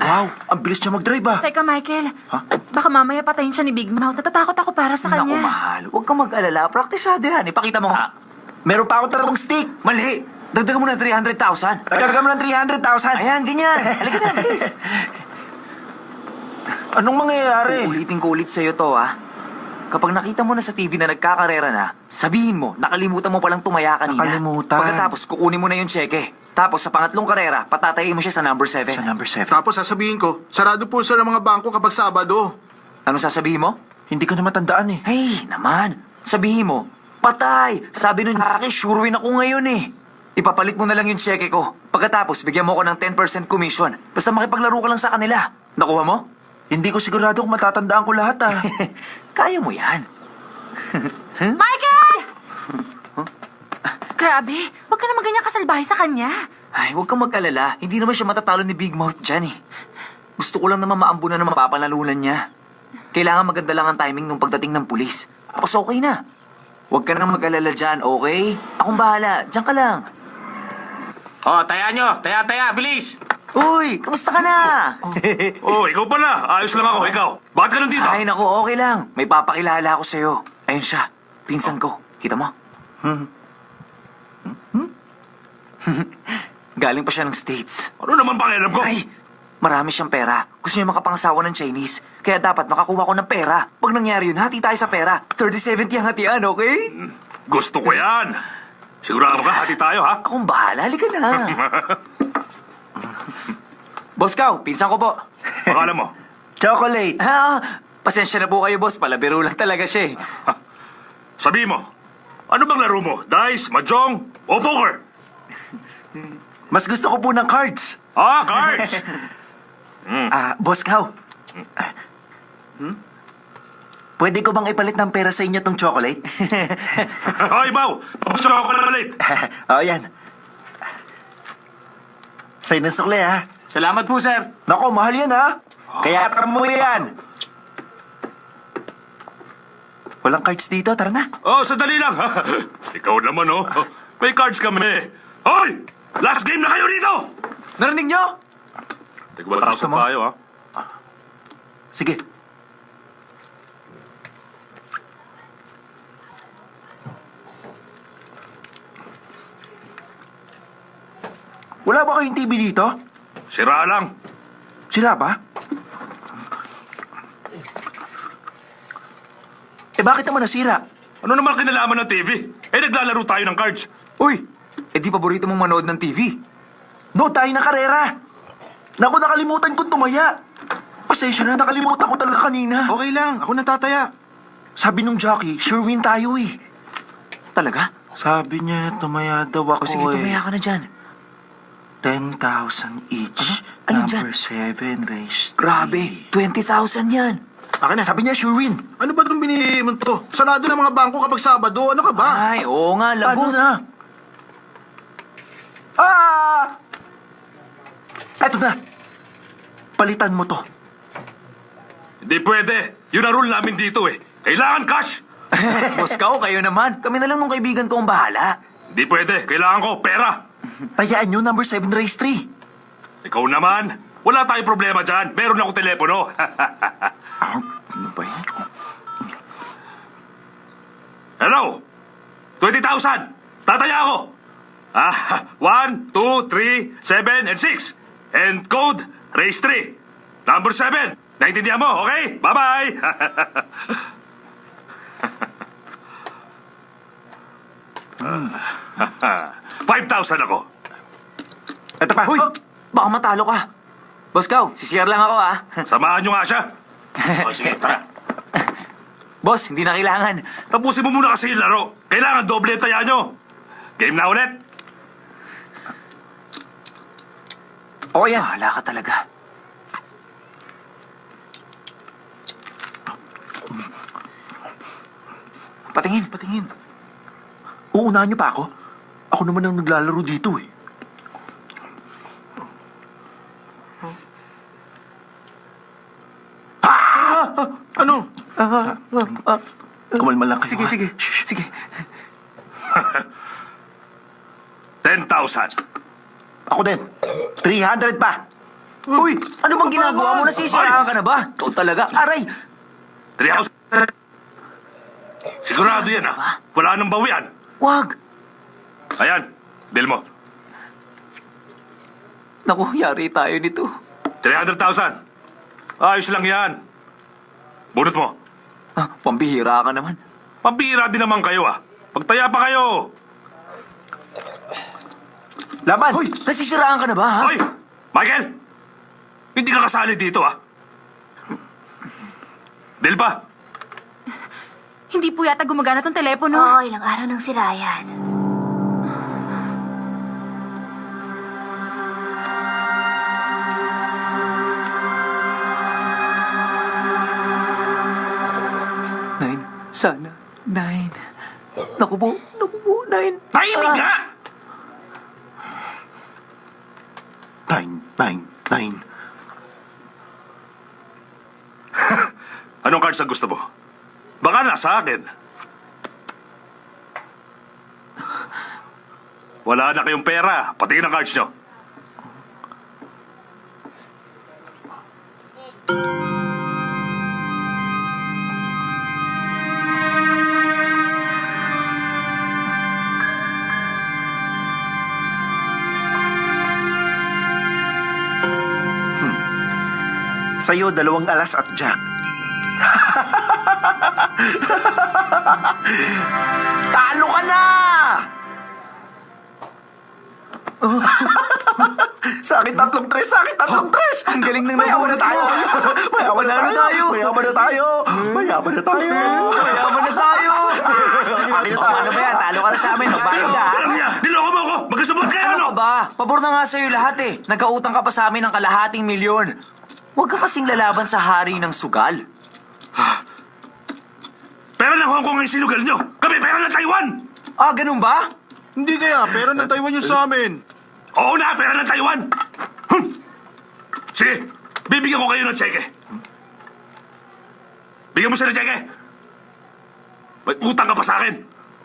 S3: Wow, ang bilis niya mag-drive ah.
S7: Teka, Michael.
S3: Ha?
S7: Baka mamaya patayin siya ni Big Mouth. Natatakot ako para sa
S6: Naku,
S7: kanya.
S6: mahal. Huwag kang mag-alala. Praktisado yan. Ipakita mo nga.
S3: Meron pa akong tarong stick.
S6: Mali. Dagdagan mo ng 300,000.
S3: Nagkarga mo ng 300,000.
S6: Ayan, ganyan. Halika na, please.
S3: Anong mangyayari?
S6: Uulitin ko ulit sa'yo to, ha? Kapag nakita mo na sa TV na nagkakarera na, sabihin mo, nakalimutan mo palang tumaya kanina.
S3: Nakalimutan.
S6: Pagkatapos, kukunin mo na yung cheque. Tapos, sa pangatlong karera, patatayin mo siya sa number 7.
S3: Sa number 7.
S5: Tapos sasabihin ko, sarado po sir ang mga bangko kapag Sabado.
S6: Ano sasabihin mo?
S3: Hindi ko na matandaan eh.
S6: Hey, naman. Sabihin mo, patay. Sabi nun akin, sure win ako ngayon eh. Ipapalit mo na lang yung cheque ko. Pagkatapos, bigyan mo ko ng 10% commission. Basta makipaglaro ka lang sa kanila. Nakuha mo?
S3: Hindi ko sigurado kung matatandaan ko lahat ah.
S6: Kaya mo yan.
S7: Michael! Grabe, huwag ka naman ganyan kasalbahe sa kanya.
S6: Ay, huwag kang mag-alala. Hindi naman siya matatalo ni Big Mouth dyan eh. Gusto ko lang naman maambunan na mapapanalunan niya. Kailangan maganda lang ang timing nung pagdating ng pulis. Tapos okay na. Huwag ka nang mag-alala dyan, okay? Akong bahala. Diyan ka lang.
S9: Oh, taya nyo. Taya, bilis.
S6: Uy, kamusta ka na?
S8: Oh, ikaw pala. Ayos lang ako. Ikaw. Bakit ka nandito?
S6: Ay, naku, okay lang. May papakilala ako sa'yo. Ayun siya. Pinsan ko. Kita mo? Galing pa siya ng States.
S8: Ano naman pakialam ko?
S6: Ay, marami siyang pera. Gusto niya makapangasawa ng Chinese. Kaya dapat makakuha ko ng pera. Pag nangyari yun, hati tayo sa pera. 30-70 ang hatian, okay?
S8: Gusto ko yan. Sigurado ka, hati tayo, ha?
S6: Akong bahala. Halika na. Boss Cow, pinsan ko po.
S8: Pakala mo.
S3: Chocolate.
S6: Pasensya na po kayo, boss. Palabiro lang talaga siya eh.
S8: Sabi mo, ano bang laro mo? Dice, mahjong, o poker?
S3: Mas gusto ko po ng cards.
S8: Ah, cards!
S3: Boss Cow. Pwede ko bang ipalit ng pera sa inyo tong chocolate?
S8: Ay, Bao! Gusto ako na malit.
S3: Yan. Sa'yo ng sukle ha.
S9: Salamat po, sir.
S3: Nako, mahal yan ha. Kaya tara mo yan. Walang cards dito, tara na.
S8: Oh, sandali lang. Ikaw naman, oh. May cards kami. Hoy! Last game na kayo dito!
S6: Narinig nyo?
S8: Tigwa-tapos
S3: mo?
S8: tayo, ha?
S3: Sige. Wala ba kayong TV dito?
S8: Sira lang.
S3: Sila ba? Bakit naman nasira?
S8: Ano naman kinalaman ng TV? Naglalaro tayo ng cards.
S6: Uy, di paborito mong manood ng TV?
S3: No, tayo na karera. Naku, nakalimutan kong tumaya. Pasensya na, nakalimutan ko talaga kanina.
S5: Okay lang, ako natataya.
S3: Sabi nung jockey, sure win tayo eh.
S6: Talaga?
S3: Sabi niya, tumaya daw ako
S6: O sige, tumaya ka na dyan.
S3: 10,000 each.
S6: Ano
S3: Number
S6: dyan?
S3: 7 raised.
S6: Grabe, 20,000 yan.
S5: Akin na.
S3: Sabi niya, sure win.
S5: Ano ba itong binili mo to? Sarado ng mga bangko kapag Sabado. Ano ka ba?
S6: Ay, oo nga,
S3: Ano
S6: lagot.
S3: na? Eto na. Palitan mo to.
S8: Hindi pwede. Yun ang rule namin dito, eh. Kailangan cash.
S6: Boss Cow, kayo naman. Kami na lang nung kaibigan ko ang bahala.
S8: Hindi pwede. Kailangan ko pera.
S3: Tayaan nyo, number 7 raised 3.
S8: Ikaw naman. Wala tayong problema dyan. Meron ako telepono.
S6: Ano ba yan?
S8: Hello? 20,000. Tataya ako. 1, 2, 3, 7, and 6. And code, raise 3. Number 7. Naintindihan mo, okay? Bye-bye. 5,000 ako.
S3: Eto pa.
S6: Uy, baka matalo ka. Boss Cow, sisiyar lang ako ah.
S8: Samahan nyo nga siya. O, sige, tara.
S6: Boss, hindi na kailangan.
S8: Tapusin mo muna kasi yung laro. Kailangan doble ang taya nyo. Game na ulit.
S3: O yan.
S6: Bahala ka talaga. Patingin.
S5: Patingin.
S3: Uunahan niyo pa ako? Ako naman ang naglalaro dito eh.
S5: Ano?
S3: Kumalma lang kayo.
S6: Sige,
S3: ha?
S6: sige.
S3: Shh.
S6: Sige.
S8: 10,000.
S3: Ako din. 300 pa.
S6: Uy, ano bang ginagawa mo? Nasisiraan ka na ba? Ikaw talaga. Aray!
S8: 3,000. Sigurado yan, ha? Wala nang bawian.
S6: Wag!
S8: Ayan, deal mo.
S6: Naku, yari tayo nito.
S8: 300,000. Ayos lang yan. Bunot mo.
S6: Ah, pambihira ka naman.
S8: Pambira din naman kayo, ah. Pagtaya pa kayo.
S3: Laban!
S6: Hoy, nasisiraan ka na ba, ha?
S8: Hoy! Michael! Hindi ka kasali dito, ah. Deal pa.
S7: Hindi po yata gumagana tong telepono.
S2: Oo, ilang araw nang sira yan.
S6: Nine. Sana. Nine. Naku po, Nine.
S8: Tahimik ka!
S3: Nine.
S8: Anong cards ang gusto mo? Baka nasa akin. Wala na kayong pera, pati ng cards nyo.
S3: Sa'yo, 2 alas at jack. Talo ka na! Sa akin 3 tres!
S6: Ang galing ng
S3: Mayaman na
S6: nabunot
S3: tayo!
S6: mo.
S3: Mayaman na tayo!
S6: Ano ba yan? Talo ka na sa amin. Magbayad ka, ha?
S8: Alam niya, niloko mo ako! Magkasabot kayo,
S6: Ano
S8: ano?
S6: ka ba? Pabor na nga sa'yo lahat eh. Nagkautang ka pa sa amin ng 250,000. Huwag ka kasing lalaban sa hari ng sugal.
S8: Pera ng Hong Kong ang sinugal nyo! Kami pera ng Taiwan!
S6: Ah, ganun ba?
S5: Hindi kaya, pera ng Taiwan yung sa amin.
S8: Oo na, pera ng Taiwan! Sige, bibigyan ko kayo ng tseke. Bigyan mo siya ng tseke. May utang ka pa sa akin.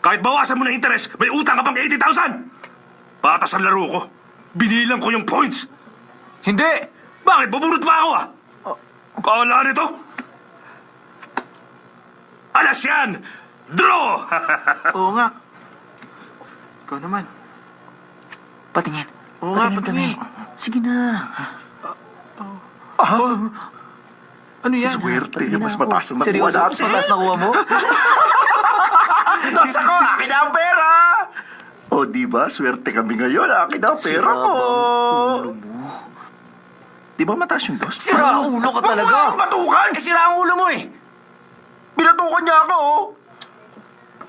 S8: Kahit bawasan mo ng interest, may utang ka pang 80,000! Patas ang laro ko. Binilang ko yung points.
S6: Hindi!
S8: Bakit? Bubunot pa ako, ah? Kala nito? Alas yan! Draw!
S5: Oo nga. Ikaw naman.
S6: Patingin.
S5: Oo nga,
S6: Patingin
S5: patingin.
S6: kami. Sige na.
S5: Ano yan?
S3: Swerte, mas mataas ang nakuha
S6: Seryoso? Mas
S3: natin.
S6: mataas nakuha mo?
S3: Tapos ako, akin na ang pera! O, diba? Swerte kami ngayon. Akin na ang pera
S6: Sira
S3: ko.
S6: bang ulo mo?
S3: Di ba mataas yung dos?
S6: Sira ang ulo ka talaga.
S3: Huwag mo akong batukan!
S6: Eh, sira ang ulo mo eh.
S3: Binatukan niya ako, oh.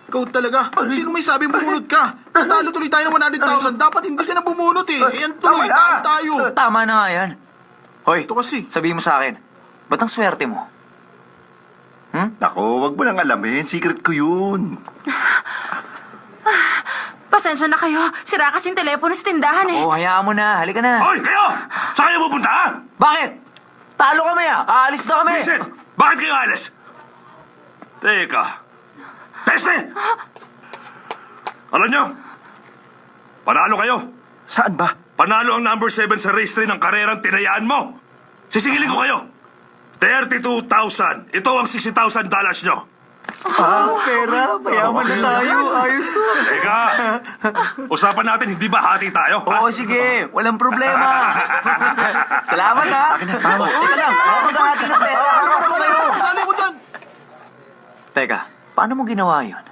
S5: Ikaw talaga. Sino may sabing bumunot ka? Natalo tuloy tayo ng 100,000. Dapat hindi ka na bumunot eh. Ayan tuloy,
S3: Tama na.
S5: kain tayo.
S6: Tama na nga yan. Hoy,
S5: Ito kasi.
S6: sabihin mo sa akin, ba't ang swerte mo?
S3: Ako, wag mo nang alamin. Secret ko yun.
S7: Pasensya na kayo. Sira kasi yung telepono sa tindahan eh.
S6: Oo, hayaan mo na. Halika na.
S8: Hoy, kayo! Saan kayo pupunta, ha?
S6: Bakit? Talo kami ah. Aalis na kami.
S8: Vincent, bakit kayo alis? Teka. Peste! Alam nyo, panalo kayo.
S3: Saan ba?
S8: Panalo ang number 7 sa race 3 ng karerang tinayaan mo. Sisingilin ko kayo. 32,000. Ito ang $60,000 nyo.
S6: Pera, mayaman na tayo. Ayos to.
S8: Teka, usapan natin, hindi ba hati tayo? ha?
S6: Oo, sige. Walang problema. Salamat ha. Teka lang. Ako maghahati ng pera. Harap mo kayo.
S5: Kasali ko dyan.
S6: Teka, paano mo ginawa yun?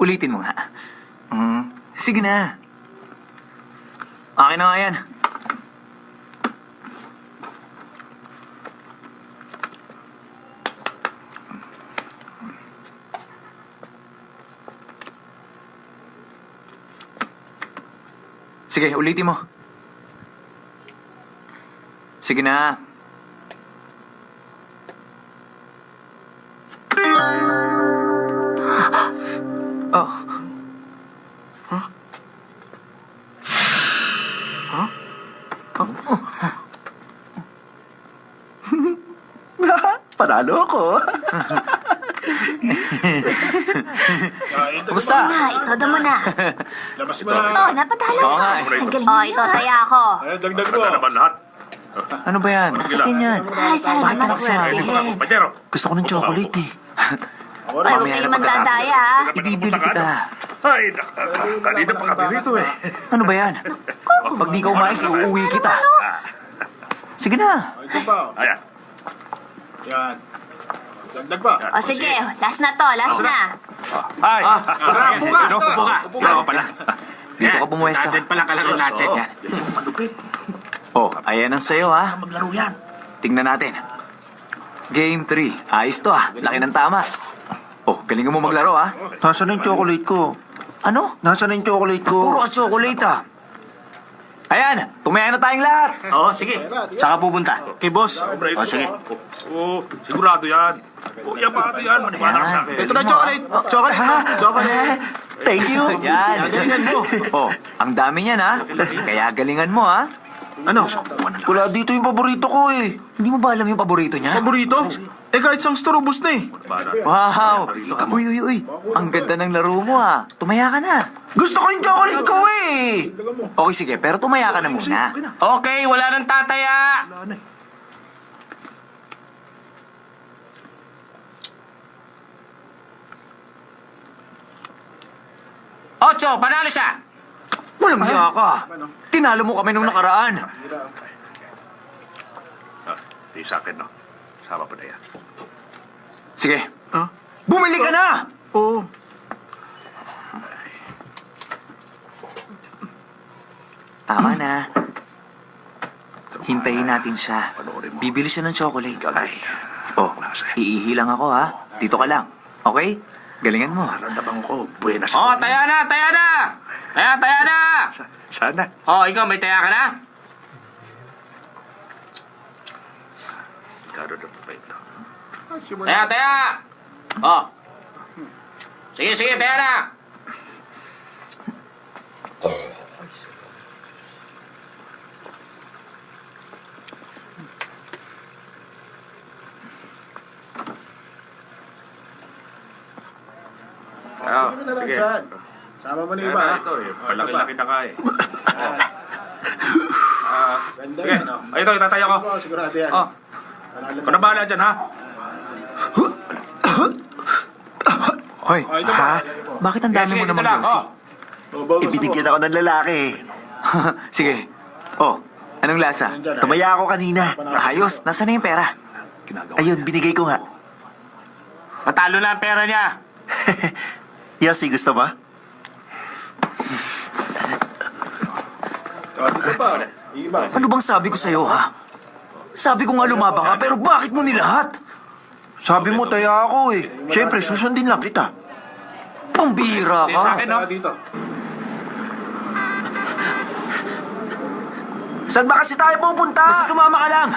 S6: Ulitin mo nga. Sige na. Akin na nga yan. Sige, ulitin mo. Sige na. Oh.
S3: Panalo ako.
S6: Kumusta?
S2: Ito mo na.
S5: Labas mo na.
S2: Oh, napatalo
S6: Oo
S2: mo.
S6: nga eh.
S2: Ang galing mo. Ito, taya ako.
S5: Dagdag mo.
S8: Maganda naman lahat.
S6: Ano ba yan? Bakit ganyan?
S2: Ay, sana
S6: Bakit
S2: naman
S6: ka nakasali?
S2: swertihin.
S8: Pajero.
S6: Gusto ko ng chocolate eh.
S2: Ay, huwag
S6: Mamaya
S2: kayong
S6: na
S2: mandadaya, ha?
S6: Ibibili kita.
S8: Ay, kanina pa kami rito eh.
S6: Ano ba yan? Pag di ka umayos, uuwi kita. Sige na.
S5: Ito pa.
S8: Ayan.
S5: Yan. Dagdag pa.
S2: O sige, last na to, last na.
S8: Ay.
S5: Upo ka.
S8: Ano?
S5: Upo ka.
S8: Upo ka pala.
S6: Dito ka pumuesta.
S9: Natin pala kalaro natin.
S6: Yan. Oh, ayan ang sayo ha.
S8: Maglaro yan.
S6: Tingnan natin. Game 3. Ayos to ha. Laki ng tama. Oh, galing mo maglaro ha.
S3: Nasaan na yung chocolate ko?
S6: Ano?
S3: Nasaan na yung chocolate ko?
S6: Puro ka chocolate ha. Ayan, tumaya na tayong lahat.
S9: Oo, sige. Saka pupunta.
S5: Kay boss.
S8: Oh, sige. Oo, sigurado yan. Oo, yamado yan. Maniwala ka sa akin.
S5: Ito na chocolate. Chocolate. Chocolate.
S3: Thank you.
S6: Yan.
S5: Galingan mo.
S6: Oh, ang dami niyan ha. Kaya galingan mo ha.
S5: Ano?
S3: Wala dito yung paborito ko eh.
S6: Hindi mo ba alam yung paborito niya?
S5: Paborito? Eh kahit isang strobus na eh.
S6: Wow! Uy, uy, uy. Ang ganda ng laro mo ha. Tumaya ka na.
S3: Gusto ko yung chocolate ko eh.
S6: Okay, sige. Pero tumaya ka na muna.
S9: Okay, wala nang tataya. Ocho, panalo siya.
S6: Walang hiya ka. Tinalo mo kami nung nakaraan.
S8: Di sa akin, no? Sama pa na yan.
S6: Sige.
S5: Ah?
S6: Bumili ka na!
S5: Oo.
S6: Tama na. Hintayin natin siya. Bibili siya ng chocolate. Oh, iihi lang ako ha. Dito ka lang. Okay? Galingan mo.
S8: Naramdaman ko, buenas.
S9: Oh, taya na, taya na. Taya na.
S8: Sana.
S9: Oh, ikaw, may taya ka na?
S8: Karo na pa ito.
S9: Taya. Oh. Sige, sige, taya na.
S8: Sige.
S5: Sama mo na
S8: Kaya
S5: iba.
S8: na ito eh. Palaki-laki na ka eh.
S5: Ganda
S8: Sige.
S5: yan.
S8: Ay, ito, itataya ko.
S5: Sigurado yan.
S8: Oh. Kung na bahala dyan, ha?
S6: Hoy,
S5: ito ba?
S6: bakit ang dami mo
S8: Sige,
S6: naman
S8: ito lang,
S6: yosi?
S8: oh.
S3: Ibinigyan ako ng lalaki eh.
S6: Sige. Oh, anong lasa?
S3: Tumaya ako kanina.
S6: Ayos, nasa na yung pera?
S3: Ayun, binigay ko nga.
S9: Matalo na ang pera niya.
S3: Yossi, gusto ba?
S5: Dito pa. Iba.
S6: Ano bang sabi ko sa'yo, ha? Sabi ko nga lumabang ka, pero bakit mo nilahat?
S3: Sabi mo, taya ako eh. Siyempre, susundin lang kita.
S6: Pambira
S8: Sige, sa
S6: ka.
S8: akin, no?
S5: Dito.
S3: Saan ba kasi tayo pupunta?
S6: Basta sumama ka lang.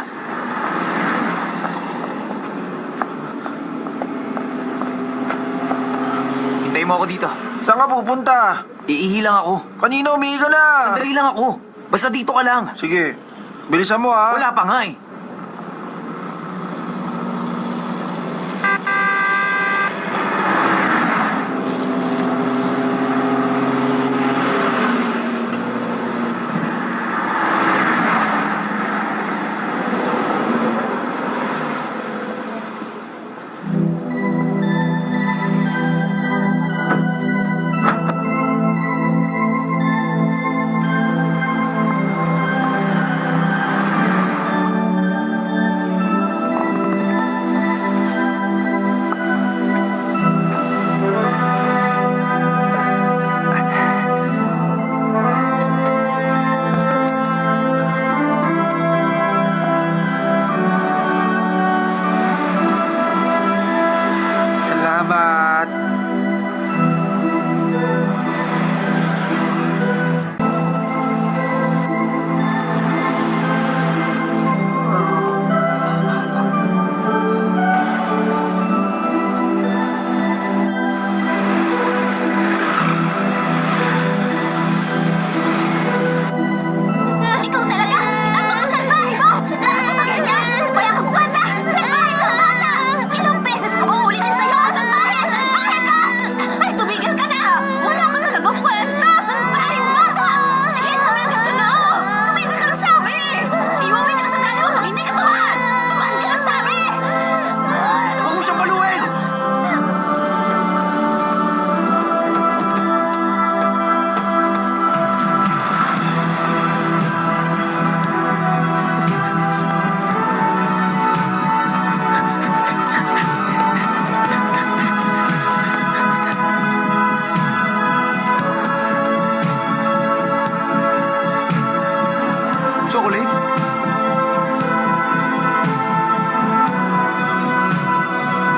S6: Hintayin mo ako dito.
S3: Saan ka pupunta?
S6: Iihi lang ako.
S3: Kanina umihi ka na.
S6: Sandali lang ako. Basta dito ka lang.
S3: Sige, bilisan mo ha.
S6: Wala pa nga eh.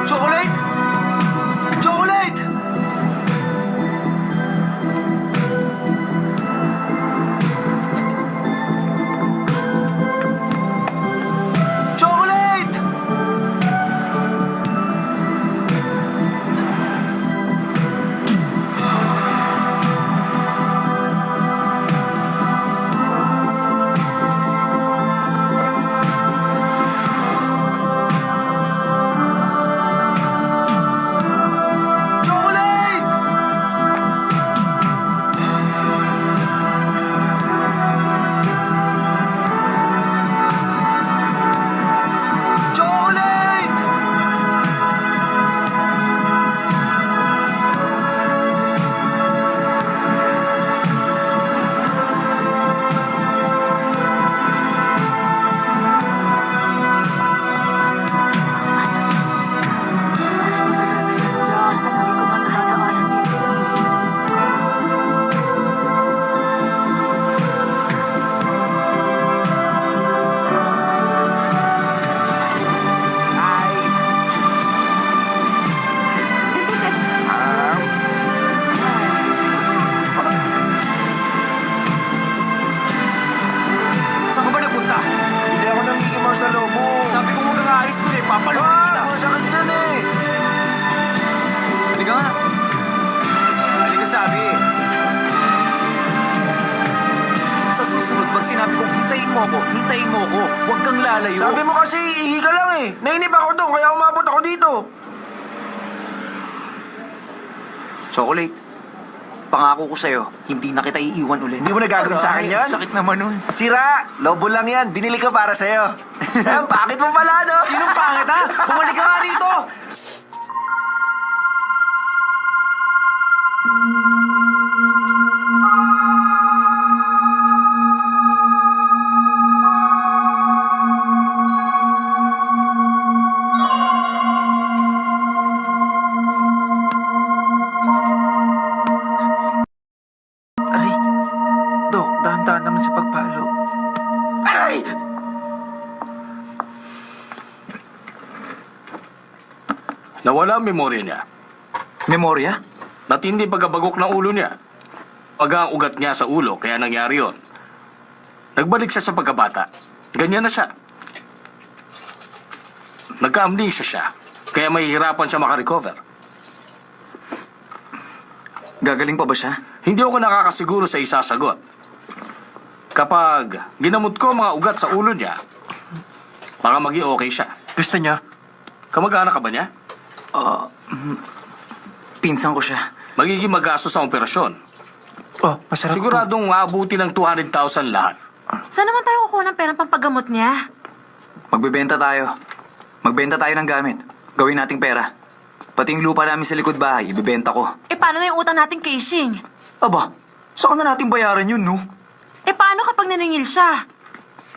S6: Chocolate! Chocolate! Chocolate! Chocolate! Chocolate! Saan ka ba nagpunta?
S3: Hindi ako ng Mickey Mouse na lobo.
S6: Sabi ko huwag kang aalis dun eh. Papaluin kita.
S3: Masakit dun eh.
S6: Halika nga. Halika sabi eh. Sa susunod, pag sinabi kong hintayin mo ako. Huwag kang lalayo.
S3: Sabi mo kasi ihi ka lang eh. Nainip ako doon kaya umabot ako dito.
S6: Chocolate, pangako ko sa'yo, hindi na kita iiwan ulit.
S3: Hindi mo nagagawin sa akin yan?
S6: Sakit naman nun.
S3: Sira! Lobo lang yan. Binili ko para sa'yo. Ang bakit mo pala, no?
S6: Sinong pangit ha? Bumalik ka nga rito!
S3: Aray! Dok, dahan-dahan naman sa pagpalo. Aray!
S4: Nawala ang memorya niya.
S6: Memorya?
S4: Matindi pagkabagok ng ulo niya. Pag ang ugat niya sa ulo, kaya nangyari yon. Nagbalik siya sa pagkabata. Ganyan na siya. Nagka-amnesia siya. Kaya mahihirapan siya makarecover.
S6: Gagaling pa ba siya?
S4: Hindi ako nakakasiguro sa isasagot. Kapag ginamot ko mga ugat sa ulo niya, baka maging okay siya.
S3: Gusto niya?
S4: Kamag-anak ka ba niya?
S6: Pinsan ko siya.
S4: Magiging magastos ang operasyon.
S3: Oh, masarap to.
S4: Siguradong aabuti ng 200,000 lahat.
S7: Saan naman tayo kukuha ng perang pampagamot niya?
S6: Magbebenta tayo. Magbenta tayo ng gamit. Gawin nating pera. Pati yung lupa namin sa likod bahay, ibibenta ko.
S7: Eh, paano na yung utang nating kay Shing?
S6: Aba, saan na natin bayaran yun, no?
S7: Eh, paano kapag naningil siya?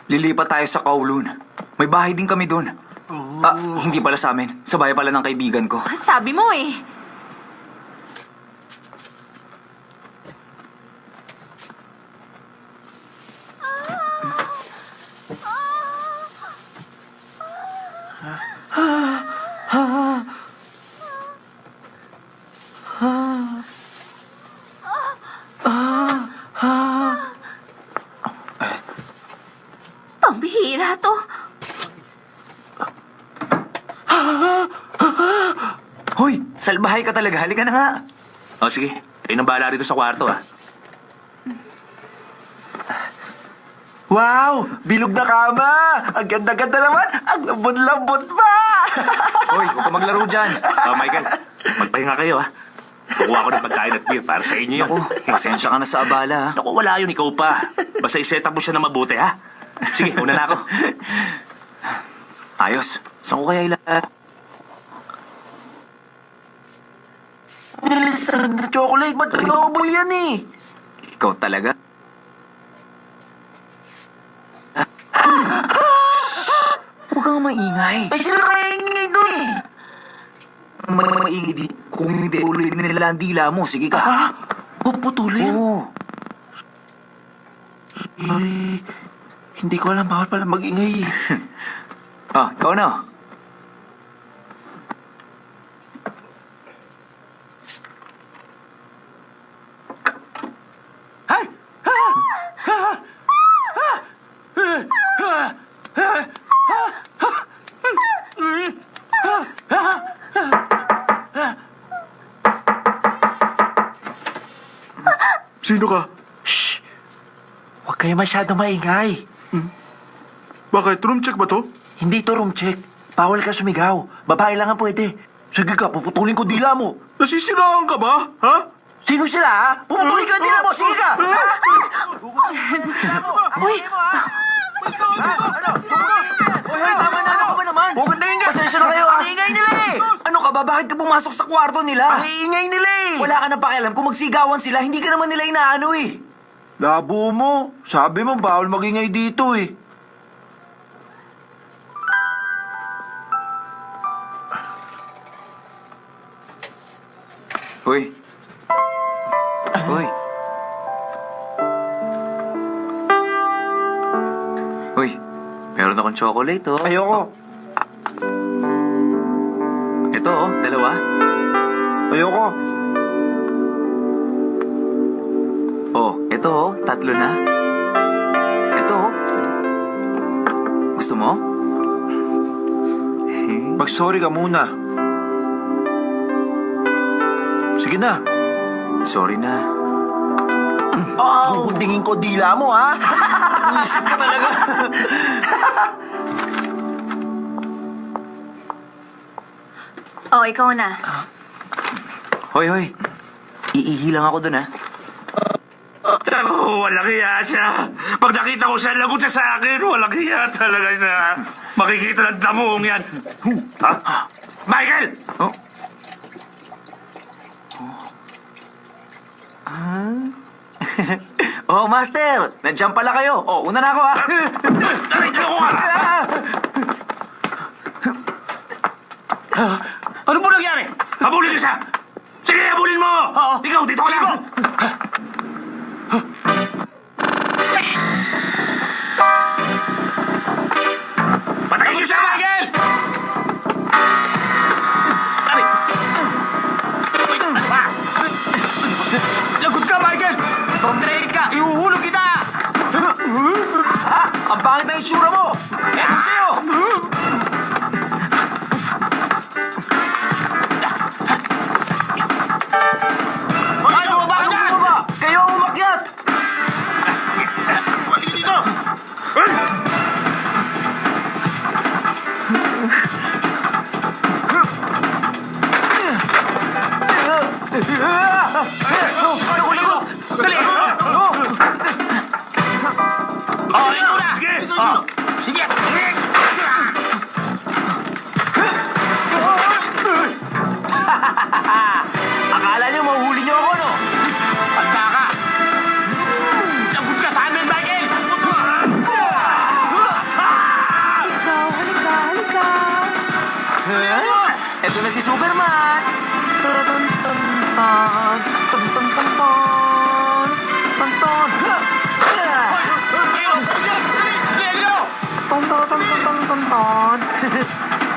S6: Lilipat tayo sa Kowloon. May bahay din kami doon. Hindi pala sa amin. Sa bahay pala ng kaibigan ko.
S7: Sabi mo eh.
S2: Pambihira to.
S6: Hoy, salbahay ka talaga. Halika na nga.
S8: O sige, kayo nang bahala rito sa kwarto ah.
S3: Wow! Bilog na kama! Ang ganda-ganda naman! Ang lambot-lambot pa!
S6: Hoy, huwag ka maglaro dyan.
S8: Michael, magpahinga kayo ah. Kukuha ko ng pagkain at beer para sa inyo yun.
S6: Naku, pasensya ka na sa abala.
S8: Naku, wala yun, ikaw pa. Basta iset up mo siya na mabuti ha. Sige, una na ako.
S6: Ayos. Saan ko kaya ilalagay?
S3: Nilisan na chocolate, ba't lobo yan eh?
S6: Ikaw talaga? Huwag kang maingay.
S3: Ay, sila nakaingay doon eh.
S6: Maingay di. Kung hindi ulit nila ang dila mo, sige ka.
S3: Ha? Puputulin?
S6: Oo.
S3: Ay, hindi ko alam bawal pala mag-ingay eh.
S6: Ikaw na.
S5: Sino ka?
S3: Huwag kayo masyadong maingay.
S5: Bakit? Room check ba to?
S3: Hindi to room check. Bawal ka sumigaw. Babae lang ang pwede. Sige ka, puputulin ko dila mo.
S5: Nasisiraan ka ba? Ha?
S3: Sino sila, ha? Puputulin ka ang dila mo. Sige ka.
S7: Uy!
S3: Hoy, tama na. Ano ka ba naman? Huwag na ingay. Pasensya na kayo, ha? Ang ingay nila eh. Ano ka ba? Bakit ka pumasok sa kwarto nila? Ang ingay nila eh. Wala ka nang pakialam. Kung magsigawan sila, hindi ka naman nila inaano eh. Labo mo. Sabi mo, bawal magingay dito eh.
S6: Uy. Uy. Uy, meron akong chocolate, oh.
S3: Ayoko.
S6: Ito, oh, dalawa.
S3: Ayoko.
S6: Oh, ito, oh, tatlo na. Ito, oh. Gusto mo?
S3: Mag-sorry ka muna. Sige na.
S6: Sorry na.
S3: Oh! Tingin ko dila mo, ha? Buisit ka talaga.
S2: Oh, ikaw na.
S6: Hoy, hoy. Iihi lang ako dun, ha?
S8: Ako, walang hiya siya. Pag nakita ko siya, lagot siya sa akin. Walang hiya talaga siya. Makikita ng damong yan. Ha? Michael!
S6: Oh. Oh, Master! Nandiyan pala kayo. Oh, una na ako, ha?
S8: Dito ko ka! Ano po nangyari? Habulin niyo siya! Sige, habulin mo! Oo. Ikaw, dito ka lang! Patayin niyo siya, Michael! Ari! Lagot ka, Michael! Pag-trade ka, ihuhulog kita!
S3: Ha? Ang pangit na itsura mo! Eto sa'yo!
S8: Ay, bumaba ka dyan!
S3: Bumaba! Kayo ang umakyat!
S8: Balik dito!
S3: Nakulikot!
S8: Dali! Oh, ito na! Sige! Sige!
S3: Akala niyo mahuhuli niyo ako, no?
S8: Pagka ka! Lagot ka sa amin, Michael!
S3: Halika! Ito na si Superman! Taratantantang! Tantantantang! Tanton!
S8: Leo!
S3: Tantantantantantan!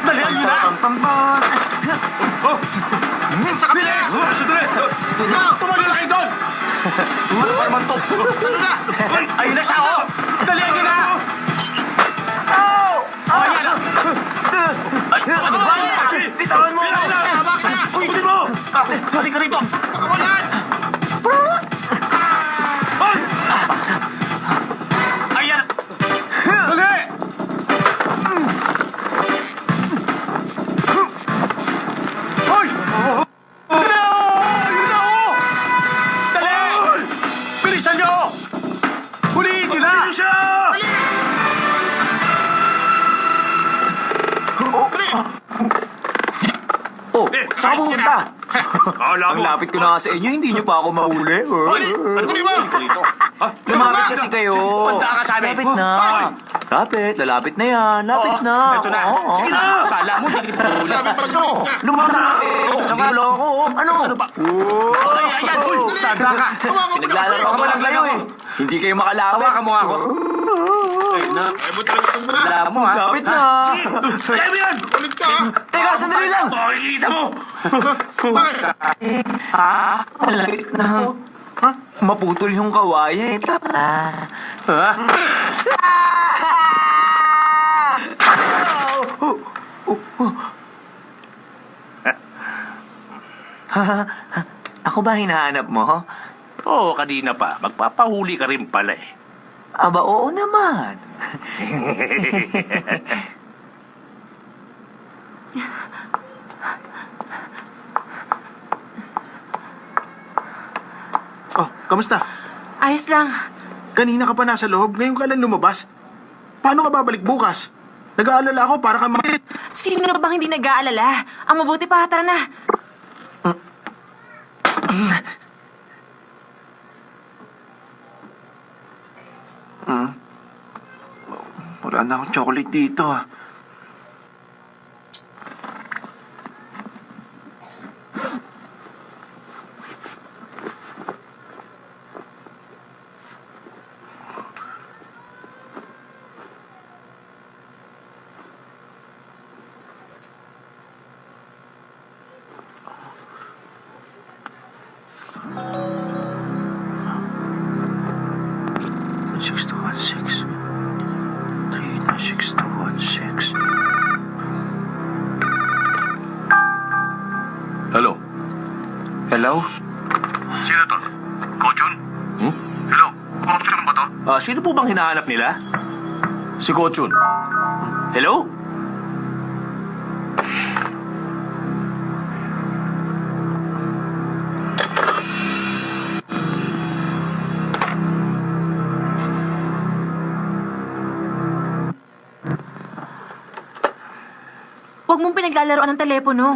S8: Dalihan niyo na!
S3: Tantantantan!
S8: Sa kabilis! Sandali! Tumali na kayo doon! Parman to! Ayun na siya, oh! Dalihan niyo na!
S3: Oh!
S8: Oh, yan ah! Ay, ano ba?
S3: Bitawan mo!
S8: Bakit na? Uy, kunin mo! Halika rito! Yan! Ay! Ayan! Dali! Hoy! Ayun na, oh! Dali! Bilisan niyo! Huliin niyo na! Siya!
S3: Oh, saan ka pupunta?
S8: Kala
S3: Ang
S8: mo!
S3: lapit ko na nga sa inyo, hindi niyo pa ako mahuli.
S8: Ano kunin mo?
S3: Lumapit kasi kayo.
S8: Punta ka sa amin.
S3: Lapit na. Lalapit na yan. Lapit na.
S8: Ito na.
S3: Oo.
S8: Sige na! Kala mo, hindi kita sabi pa
S3: Ano? Lumapit na kasi. Hindi ako. Ano?
S8: Ay, ayan! Uy! Tanda ka!
S3: Pinaglalaro ko lang kayo eh. Hindi kayo makalapit.
S8: Hawakan mo ako. Wala mo, ha?
S3: Lapit na.
S8: Sige! Kaya mo yan!
S3: Teka, sandali lang.
S8: Makikita mo!
S3: Lapit na. Maputol yung kawayan.
S8: Ha?
S3: Ako ba hinahanap mo?
S8: Oo, kanina pa. Magpapahuli ka rin pala eh.
S3: Aba, oo naman.
S5: Oh, kamusta?
S7: Ayos lang.
S5: Kanina ka pa nasa loob, ngayon ka lang lumabas. Paano ka babalik bukas? Nag-aalala ako para ka
S7: Sino na bang hindi nag-aalala? Ang mabuti pa, tara na.
S3: Wala na akong chocolate dito ah. Six to 16 396
S4: Hello?
S3: Hello?
S8: Sino to? Kochun? Hello? Kochun ba to? Sino po bang hinahanap nila?
S4: Si Kochun.
S8: Hello?
S7: Huwag mong pinaglalaroan ng telepono.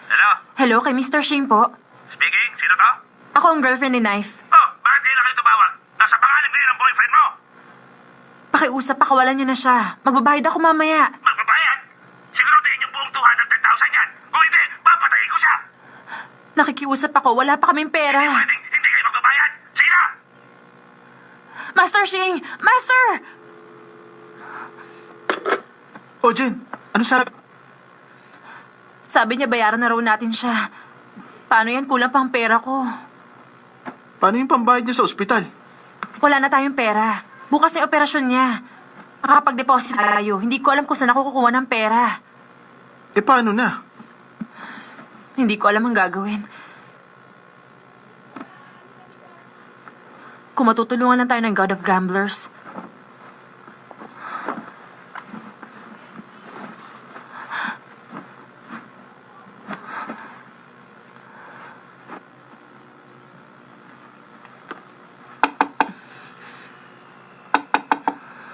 S8: Hello?
S7: Hello, kay Mr. Shing po.
S8: Speaking? Sino to?
S7: Ako ang girlfriend ni Knife.
S8: Oh, bakit kailan kayo tumawag? Nasa pangalan kayo ng boyfriend mo.
S7: Pakiusap, pakawalan niyo na siya. Magbabayad ako mamaya.
S8: Magbabayad? Siguraduhin yung buong 210,000 yan. Kung hindi, papatayin ko siya.
S7: Nakikiusap ako, wala pa kaming pera.
S8: Pwedeng hindi kayo magbabayad. Sige na!
S7: Master Shing! Master!
S5: Oh, Jen, ano sabi?
S7: Sabi niya bayaran na raw natin siya. Paano yan? Kulang pang pera ko.
S5: Paano yung pambayad niya sa ospital?
S7: Wala na tayong pera. Bukas na yung operasyon niya. Makakapag-deposit tayo. Hindi ko alam kung saan ako kukuha ng pera.
S5: Eh, paano na?
S7: Hindi ko alam ang gagawin. Kung matutulungan lang tayo ng God of Gamblers.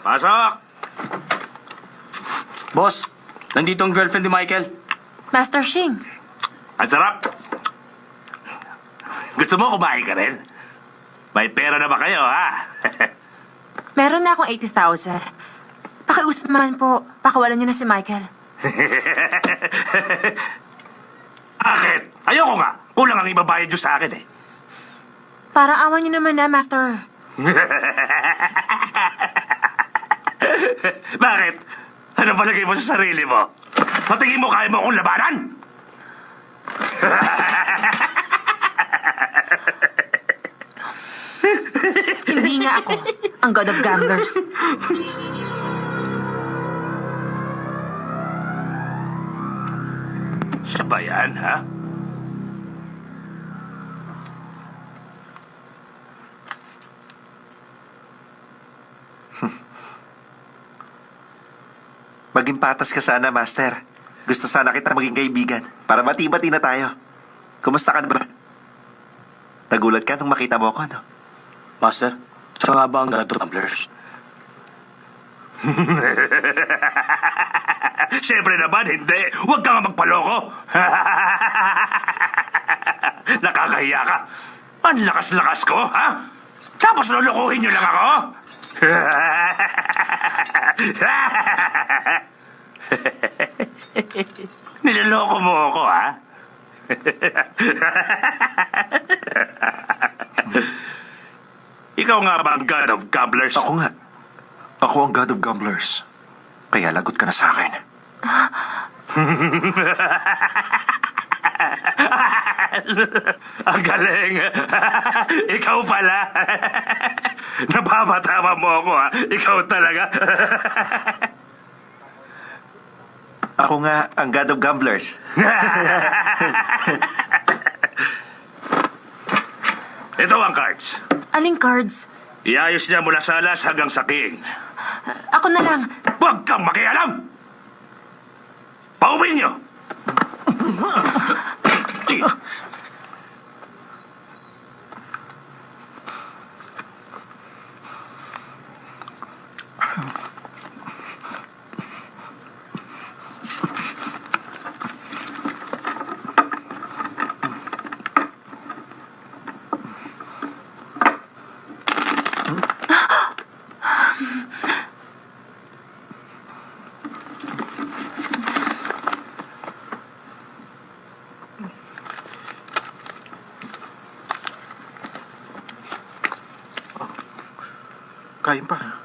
S8: Pasok!
S4: Boss, nandito ang girlfriend ni Michael.
S7: Master Shing,
S8: Ang sarap! Gusto mo kumain ka rin? May pera na ba kayo, ha?
S7: meron na akong 80,000. Pakiusap naman po. Pakawalan niyo na si Michael.
S8: Bakit? Ayoko nga. Kulang ang ibabayad nyo sa akin eh.
S7: Parang awan niyo naman na, Master.
S8: Bakit? Ano palagay mo sa sarili mo? Patingin mo kaya mo akong labanan?
S7: Hindi nga ako ang God of Gamblers.
S8: Siya ba yan, ha?
S3: Maging patas ka sana, Master. Gusto sana kita maging kaibigan para bati-bati na tayo. Kumusta ka na ba? Nagulat ka nung makita mo ako, no?
S4: Master, siya nga ba ang God of Gamblers?
S8: Siyempre naman, hindi. Huwag ka nga magpaloko. Nakakahiya ka. Ang lakas-lakas ko, ha? Tapos lulukuhin niyo lang ako? Niloloko mo ako, ha? Ikaw nga ba ang God of Gamblers?
S3: Ako nga. Ako ang God of Gamblers. Kaya lagot ka na sa akin.
S8: Ang galing. Ikaw pala. Napapatawa mo ako, ha? Ikaw talaga.
S3: Ako nga, ang God of Gamblers.
S8: Ito ang cards.
S7: Aling cards?
S8: Iayos niya mula sa alas hanggang sa king.
S7: Ako na lang.
S8: Huwag kang makialam! Pauwiin niyo!
S5: Kain pa.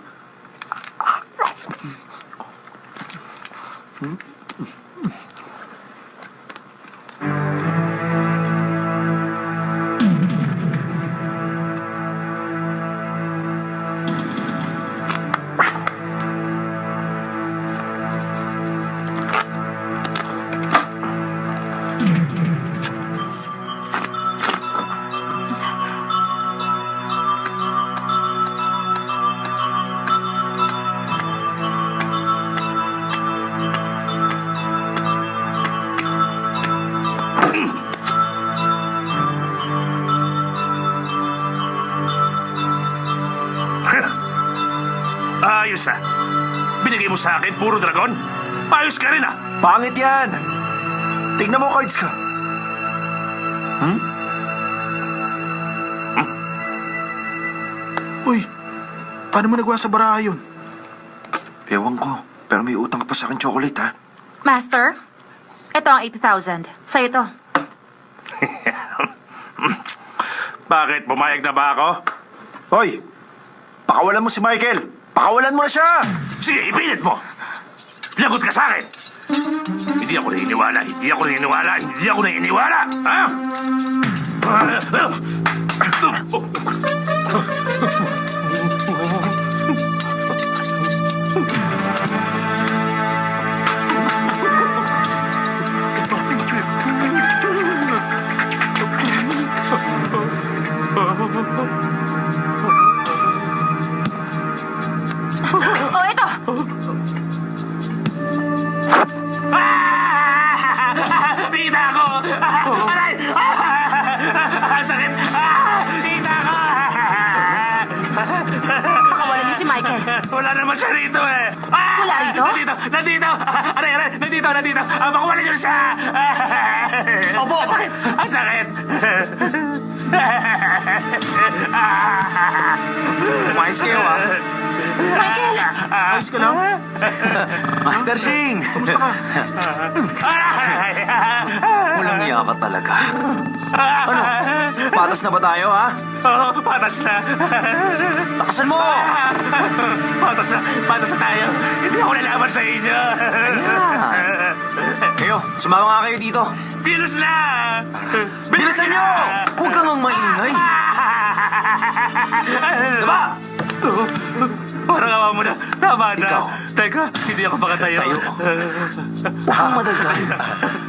S8: Ayos, ah. Binigay mo sa akin puro dragon? Ayos ka rin, ah.
S3: Pangit yan! Tignan mo cards ka.
S5: Uy, paano mo nagawa sa baraha yun?
S3: Ewan ko, pero may utang ka pa sa akin chocolate, ha?
S7: Master, ito ang 80,000. Sa'yo to.
S8: Bakit? Pumayag na ba ako?
S3: Hoy! Pakawalan mo si Michael! Pakawalan mo na siya!
S8: Sige, ipilit mo! Lagot ka sa akin! Hindi ako naniniwala, hindi ako naniniwala, hindi ako naniniwala! Ha?
S7: Oh, ito!
S8: Hita ako! Aray! Sakit! Hita ako!
S7: Pakawalan niyo si Michael.
S8: Wala naman siya rito, eh!
S7: Wala rito?
S8: Nandito! Aray! Nandito! Makuwala niyo siya! Opo! Ang sakit! Ang sakit!
S3: Umayos kayo, ha?
S7: Michael!
S5: Ayos ka lang?
S3: Master Shing!
S5: Kumusta ka?
S3: Walang iya ka talaga. Ano? Patas na ba tayo, ha?
S8: Oo, patas na.
S3: Lakasan mo!
S8: Patas na tayo. Hindi ako nalaman sa inyo.
S3: Kayo, sumama nga kayo dito.
S8: Bilis na!
S3: Bilisan nyo! Huwag kang ang maingay. Diba?
S8: Parang awa mo na. Tama na.
S3: Ikaw.
S8: Teka, hindi ako makatayo.
S3: Tayo. Huwag kang madaldal.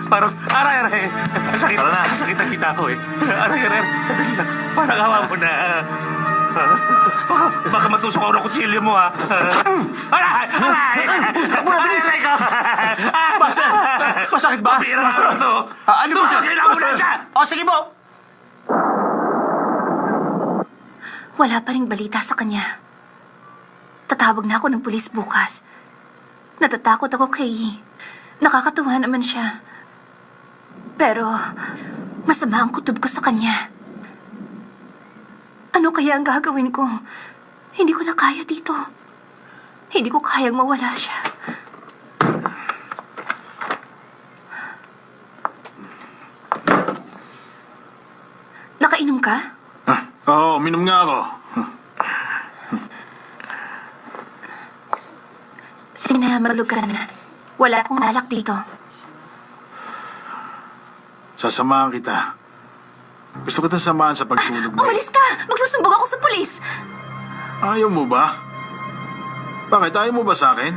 S8: Parang, aray. Ang sakit.
S3: Tara na.
S8: Ang sakit ng kita ko, eh. Aray. Sandali lang. Parang awa mo na. Baka matusok ako ng kutsilyo mo, ha. Aray!
S3: Takbo na, bilis!
S8: Aray ko!
S4: Masakit ba?
S8: Pira mo to.
S4: Ano po siya?
S8: Kailangan mo na siya!
S4: O, sige po.
S2: Wala pa ring balita sa kanya. Tatawag na ako ng pulis bukas. Natatakot ako kay... Nakakatuwa naman siya. Pero, masama ang kutob ko sa kanya. Ano kaya ang gagawin ko? Hindi ko na kaya dito. Hindi ko kayang mawala siya. Nakainom ka?
S5: Oo, minom nga ako.
S2: Sige na, malug ka na. Wala akong alak dito.
S5: Sasamahan kita. Gusto ko samahan sa pagtulog mo.
S2: Umalis ka! Magsusumbong ako sa pulis!
S5: Ayaw mo ba? Bakit? Ayaw mo ba sa akin?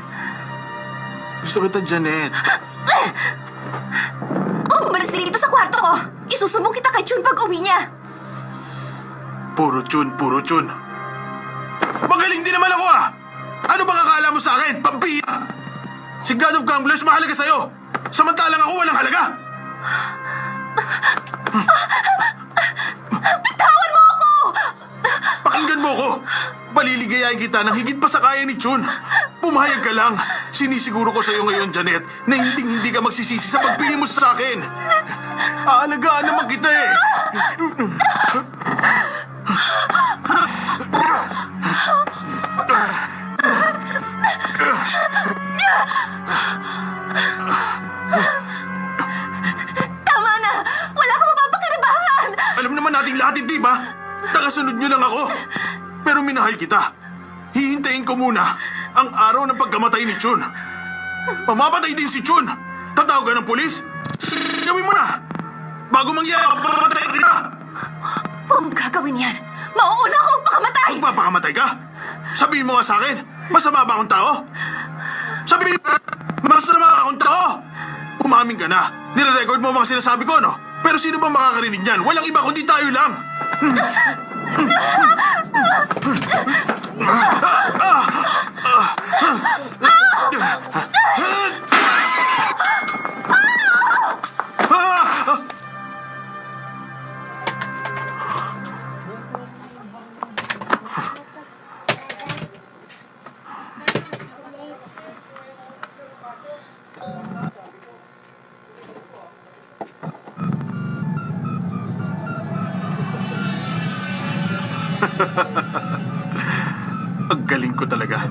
S5: Gusto kita, Janet.
S2: Umalis dito sa kwarto ko! Isusumbong kita kay Chun pag uwi niya!
S5: Puro tune, puro tune. Magaling din naman ako ah! Ano bang akala mo sa akin? Pampiya! Si God of Gamblers mahalaga sa'yo! Samantalang ako walang halaga!
S2: Bitawan mo ako!
S5: Pakinggan mo ko! Paliligayahin kita ng higit pa sa kaya ni Chun. Pumayag ka lang. Sinisiguro ko sa'yo ngayon, Janet, na hindi ka magsisisi sa pagpili mo sa akin. Aalagaan naman kita eh.
S2: Tama na! Wala akong mapapakinabangan!
S5: Alam naman nating lahat, hindi ba? Tagasunod niyo lang ako. Pero minahal kita. Hihintayin ko muna ang araw ng pagkamatay ni Chun. Pamapatay din si Chun. Tatawag ka ng pulis? Gawin mo na! Bago mangyari, papatay ka!
S2: Huwag mong gagawin yan! Mauuna ako magpakamatay!
S5: Magpapakamatay ka? Sabihin mo nga sa akin, masama ba akong tao? Sabihin mo, masama akong tao? Umamin ka na. Nire-record mo mga sinasabi ko, no? Pero sino bang makakarinig niyan? Walang iba kundi tayo lang. Ang galing ko talaga.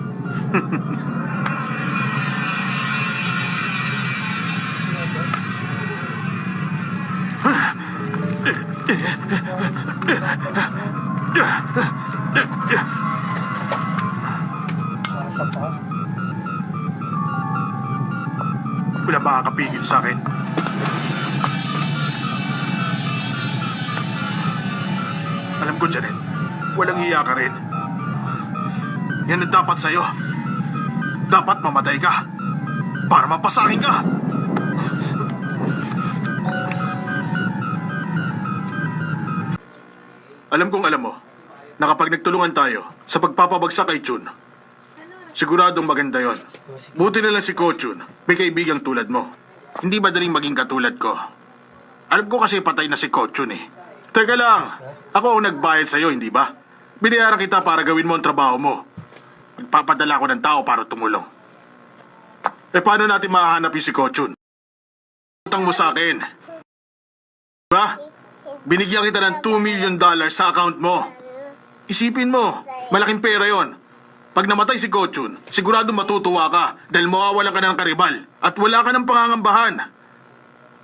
S1: Nasa pa.
S5: Wala makakapigil sa akin. Alam ko, Janet, walang hiya ka rin. Yan ang dapat sa'yo. Dapat mamatay ka para mapasakin ka. Alam kong alam mo na kapag nagtulungan tayo sa pagpapabagsak kay Chun, siguradong maganda yon. Buti na lang si Ko Chun, may kaibigang tulad mo. Hindi madaling maging katulad ko. Alam ko kasi patay na si Ko Chun eh. Teka lang, ako ang nagbayad sa'yo, hindi ba? Binayaran kita para gawin mo ang trabaho mo. Magpapadala ko ng tao para tumulong. Eh paano natin mahahanap yung si Ko Chun? Utang mo sa akin. Diba? Binigyan kita ng $2 million sa account mo. Isipin mo, malaking pera yon. Pag namatay si Ko Chun, sigurado matutuwa ka dahil mawawalan ka na ng karibal at wala ka ng pangangambahan.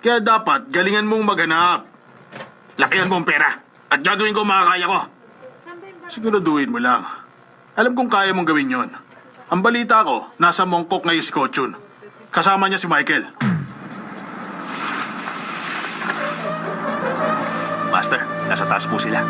S5: Kaya dapat galingan mong maghanap. Lakihan mo ang pera at gagawin ko ang makakaya ko. Siguraduhin mo lang. Alam kong kaya mong gawin yon. Ang balita ko, nasa Mongkok ngayon si Ko Chun. Kasama niya si Michael.
S8: Master, nasa taas po sila.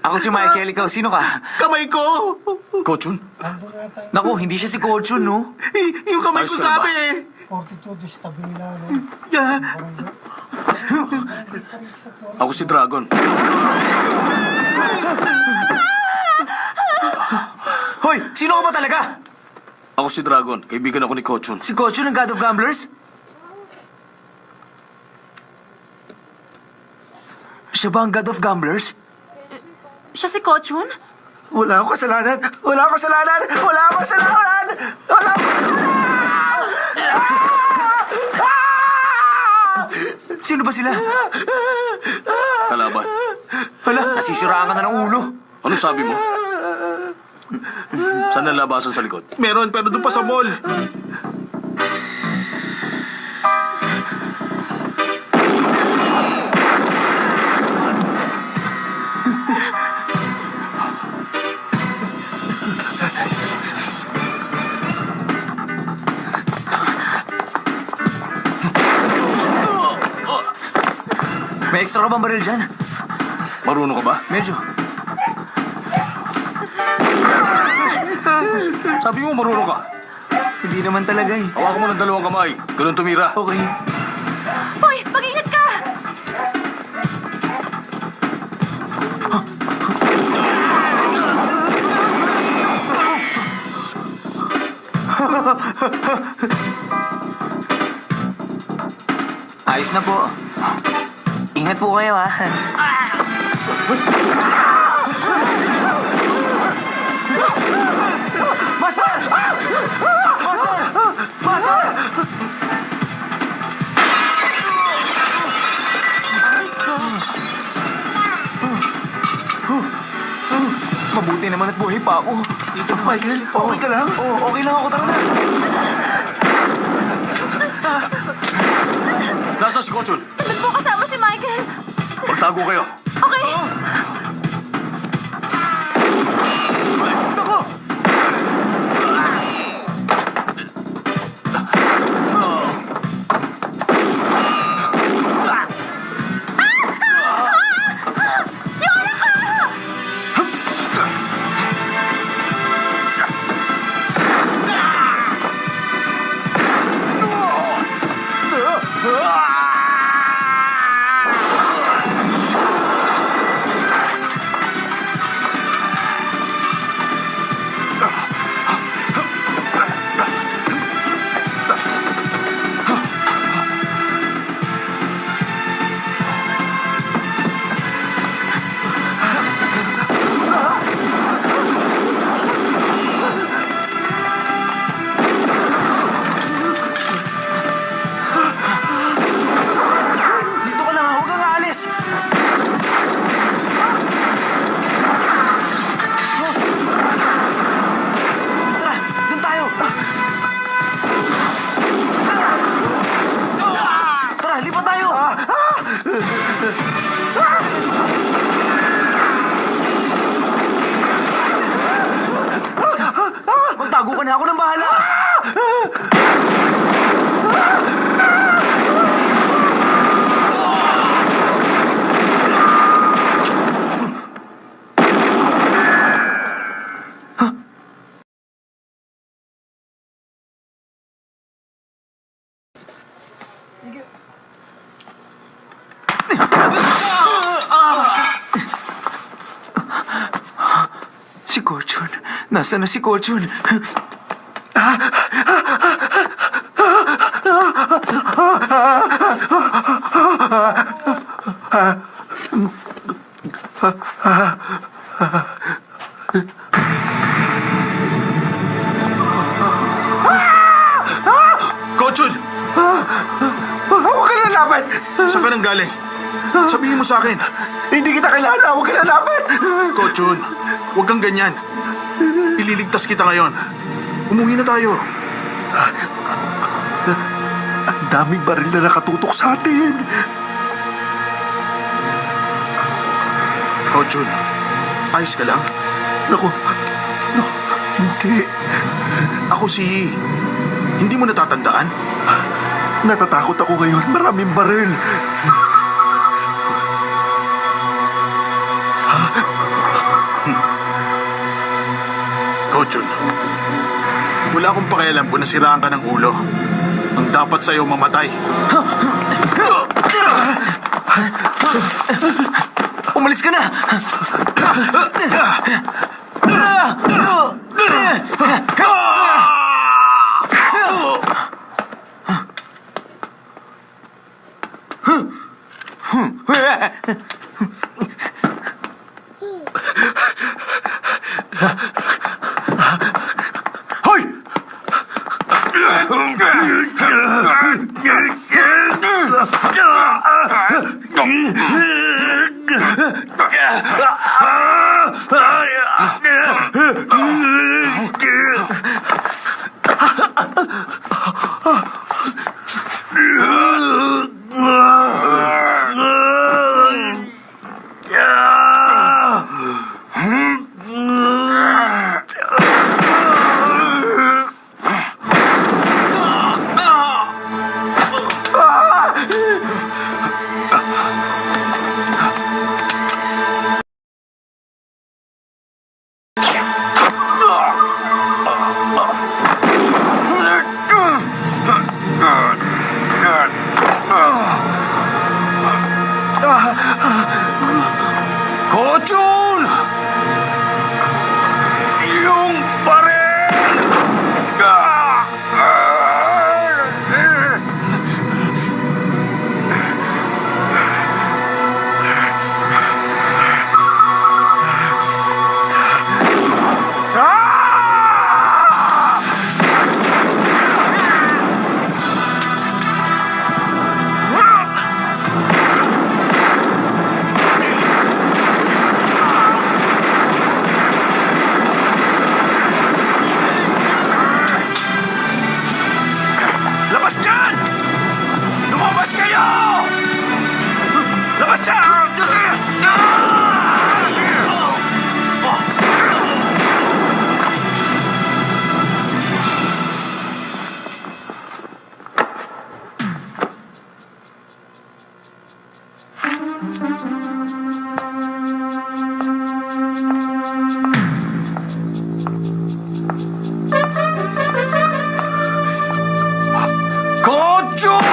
S6: Ako si Michael, ikaw sino ka?
S5: Kamay ko!
S6: Ko Chun? Naku, hindi siya si Ko Chun, no?
S5: Yung kamay ko
S4: Ayos ka na
S5: sabi
S4: ba?
S5: eh.
S1: 42 doon sa tabi nila. No?
S4: Ako si Dragon.
S6: Hoy, sino ka ba talaga?
S4: Ako si Dragon. Kaibigan ako ni Kochun.
S3: Si Kochun ng God of Gamblers? Siya ba ang God of Gamblers?
S7: Siya si Kochun?
S3: Wala akong kasalanan! Wala akong kasalanan! Wala akong kasalanan! Wala akong kasalanan! Sino ba sila?
S4: Kalaban.
S3: Hala, nasisiraan ka na ng ulo.
S4: Ano sabi mo? Saan ang labasan sa likod?
S5: Meron, pero doon pa sa mall.
S3: May extra ka bang baril dyan?
S4: Marunong ka ba?
S3: Medyo.
S4: Sabi mo marunong ka.
S3: Hindi naman talaga eh.
S4: Hawakan mo ng dalawang kamay. Ganun tumira.
S3: Okay.
S7: Hoy, mag-ingat ka!
S3: Ayos na po. Ingat po kayo ha. Master! Master! Master! Mabuti naman at buhay pa ako. Dito, Michael. Okay ka lang? Oo, okay lang ako. Tara na.
S4: Nasaan si Kochun?
S7: Ba't mo kasama si Michael?
S4: Magtago kayo.
S7: Okay.
S3: Dito ka lang ha. Huwag kang aalis. Tara, dun tayo. Tara, lipat tayo. Magtago ka na, ako nang bahala. Si Kochun. Nasaan na si Kochun?
S5: Kochun!
S3: Huwag ka lalapit!
S5: Saan ka nang galing? Sabihin mo sa akin.
S3: Hindi kita kilala! Huwag ka lalapit!
S5: Kochun, huwag kang ganyan. Ililigtas kita ngayon. Umuwi na tayo.
S3: Ang daming baril na nakatutok sa atin.
S5: Kochun, ayos ka lang?
S3: Naku, hindi.
S5: Ako si... Hindi mo natatandaan?
S3: Natatakot ako ngayon. Maraming baril.
S5: Kochun, wala akong pakialam kung nasiraan ka ng ulo. Ang dapat sa'yo mamatay.
S3: Umalis ka na!
S4: Hoy! Kochun! Yung baril! Labas dyan! Lumabas kayo! Labas dyan! Kochun!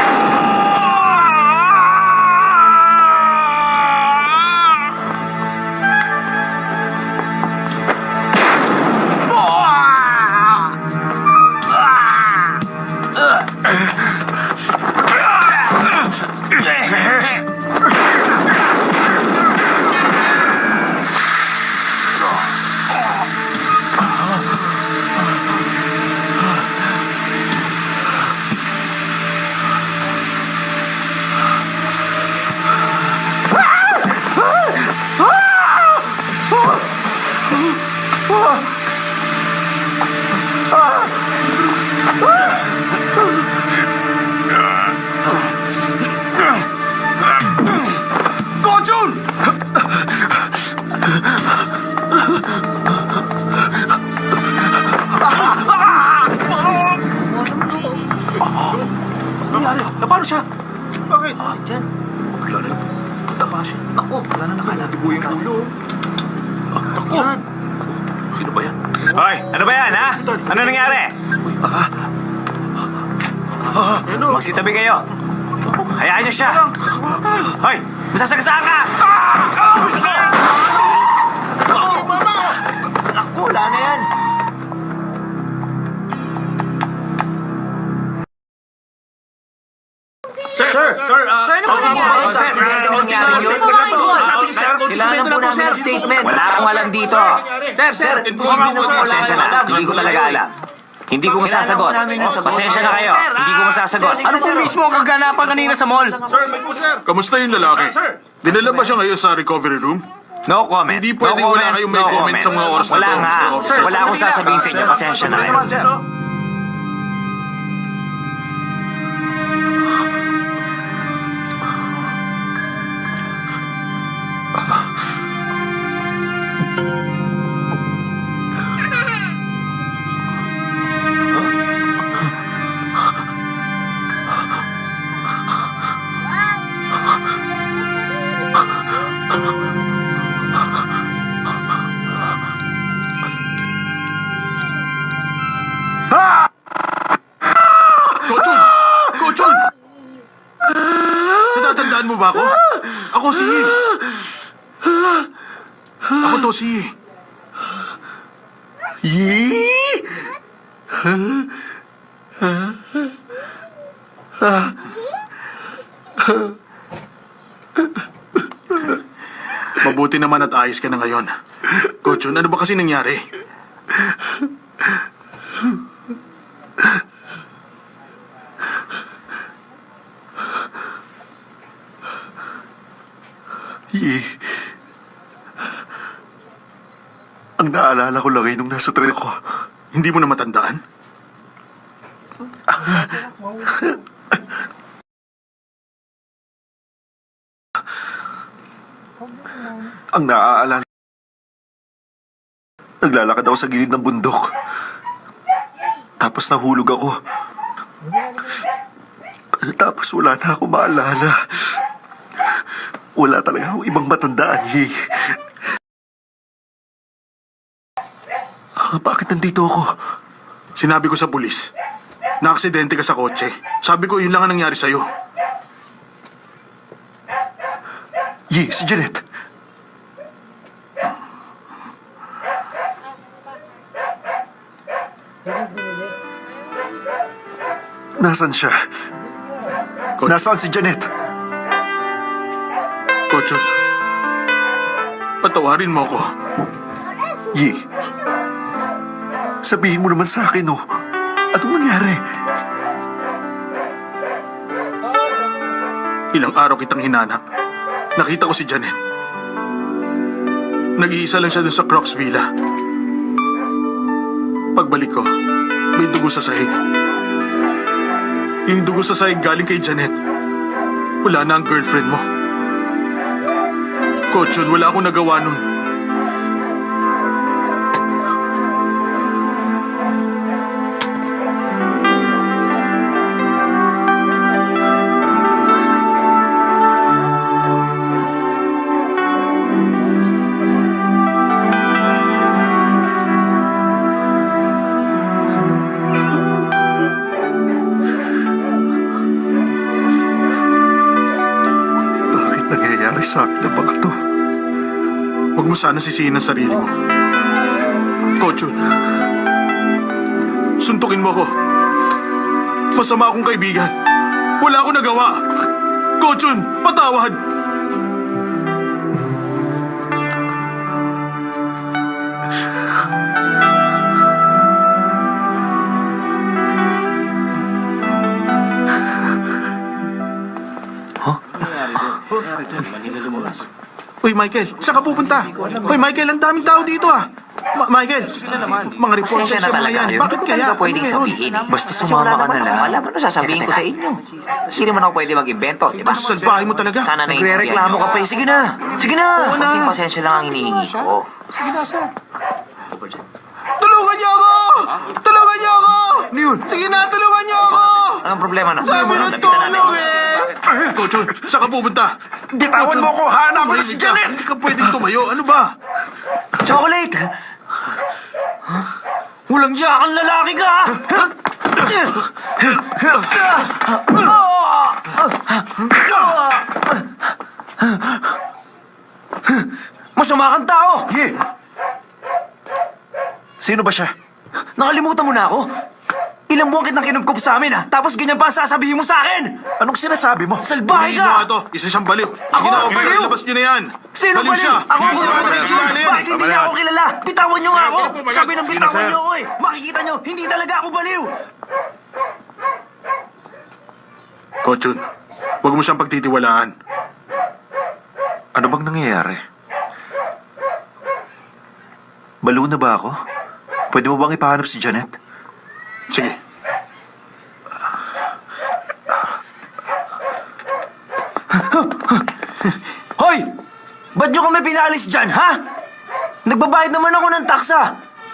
S4: Kochun! Nangyari? Napano siya?
S5: Bakit?
S3: Diyan.
S4: Bigla na lang. Patapa siya.
S3: Naku, wala na nakalabigo yung ulo.
S5: Ako!
S4: Sino ba yan?
S6: Hoy, ano ba yan, ha? Ano nangyari? Magsitabi kayo. Hayaan niyo siya. Hoy, masasagasaan ka!
S3: Naku, wala na yan.
S4: Sir,
S3: Kailangan po namin ng statement.
S6: Wala akong alam dito.
S3: Sir, imposible na wala
S6: Pasensya
S3: akong
S6: na,
S3: alam.
S6: hindi ko talaga alam. Hindi ko masasagot.
S3: Kailangan po namin ng sagot.
S6: Pasensya na kayo, hindi ko masasagot.
S4: Ano po mismo ang kaganapan kanina sa mall?
S5: Kamusta yung lalaki? Dinala ba siya ngayon sa recovery room?
S6: No comment.
S5: Hindi pwedeng wala kayong may comment sa mga oras na
S6: Wala
S5: to,
S6: nga.
S5: Mr. Officer.
S6: Wala akong sasabihin sa inyo. Pasensya na kayo.
S5: Kochun! Kochun! Natatandaan mo ba ako? Ako si... Ako to si... Buti naman at ayos ka na ngayon. Coach, ano ba kasi nangyari?
S10: Ang naalala ko lang ay nung nasa tren ako.
S5: Hindi mo na matandaan?
S10: Ang naaalala. Naglalakad ako sa gilid ng bundok. Tapos nahulog ako. Tapos wala na ako maalala. Wala talaga akong ibang matandaan, Yi. Bakit nandito ako?
S5: Sinabi ko sa pulis, na-aksidente ka sa kotse. Sabi ko, yun lang ang nangyari sa'yo.
S10: Yi, si Janet. Nasaan siya?
S5: Coach.
S10: Nasaan si Janet?
S5: Coach, patawarin mo ako.
S10: Yi, sabihin mo naman sa akin, oh. Anong nangyari?
S5: Ilang araw kitang hinanap. Nakita ko si Janet. Nag-iisa lang siya dun sa Crocs Villa. Pagbalik ko, may dugo sa sahig. Yung dugo sa sahig galing kay Janet. Wala na ang girlfriend mo. Coach, wala akong nagawa nun.
S10: Bakit nangyayari sa akin ang mga to?
S5: Huwag mo sana sisihin ang sarili mo. Coach, suntukin mo ako. Masama akong kaibigan. Wala akong nagawa. Coach, patawad. Uy, Michael, saan ka pupunta? Uy, Michael, ang daming tao dito ah. Michael, mga reporter
S3: Pasensya na
S5: siya mga
S3: talaga
S5: yan.
S3: kayo.
S5: Bakit
S3: Hindi ko
S5: kaya?
S3: talaga pwedeng
S5: Ano meron?
S3: sabihin. Basta sumama ka na lang. Alam mo na sasabihin ko sa inyo. Hindi naman ako pwede mag-invento, di ba?
S5: Salbahe mo talaga.
S3: Sana nagre-reklamo ka pa eh. Sige na. Sige na.
S5: Oo na.
S3: Konting pasensya lang ang hinihingi ko.
S5: Tulungan niyo ako! Tulungan niyo ako! Sige na, tulungan niyo ako!
S3: Anong problema na?
S5: Sabi ng tulong eh! Coach, saan ka pupunta?
S4: Bitawan mo ko, hanap ko na si Janet!
S5: Hindi ka pwedeng tumayo. Ano ba?
S3: Chocolate! Walang yakang lalaki ka! Masama kang tao!
S10: Sino ba siya?
S3: Nakalimutan mo na ako? Ilang buwan kitang kinupkup sa amin, ha? Tapos ganyan pa ang sasabihin mo sa akin!
S10: Anong sinasabi mo?
S3: Salbahe
S5: Tumingin niyo nga
S3: ka!
S5: to. Isa siyang baliw.
S3: Ako
S5: Sige na,
S3: ang
S5: officer,
S3: baliw?
S5: labas niyo na yan.
S3: Sino ba
S5: siya?
S3: Ako ang
S5: Hindi siya
S3: baliw!
S5: kilala yan.
S3: Bakit hindi niya ako kilala? Bitawan niyo nga ako! Sabi ng
S8: Sige na,
S3: bitawan
S8: sir.
S3: niyo ako eh! Makikita niyo, hindi talaga ako baliw!
S5: Coach, huwag mo siyang pagtitiwalaan.
S10: Ano bang nangyayari? Balo na ba ako? Pwede mo bang ipahanap si Janet?
S5: Sige.
S3: Hoy! Ba't niyo kami pinalis dyan, ha? Nagbabayad naman ako ng taksa!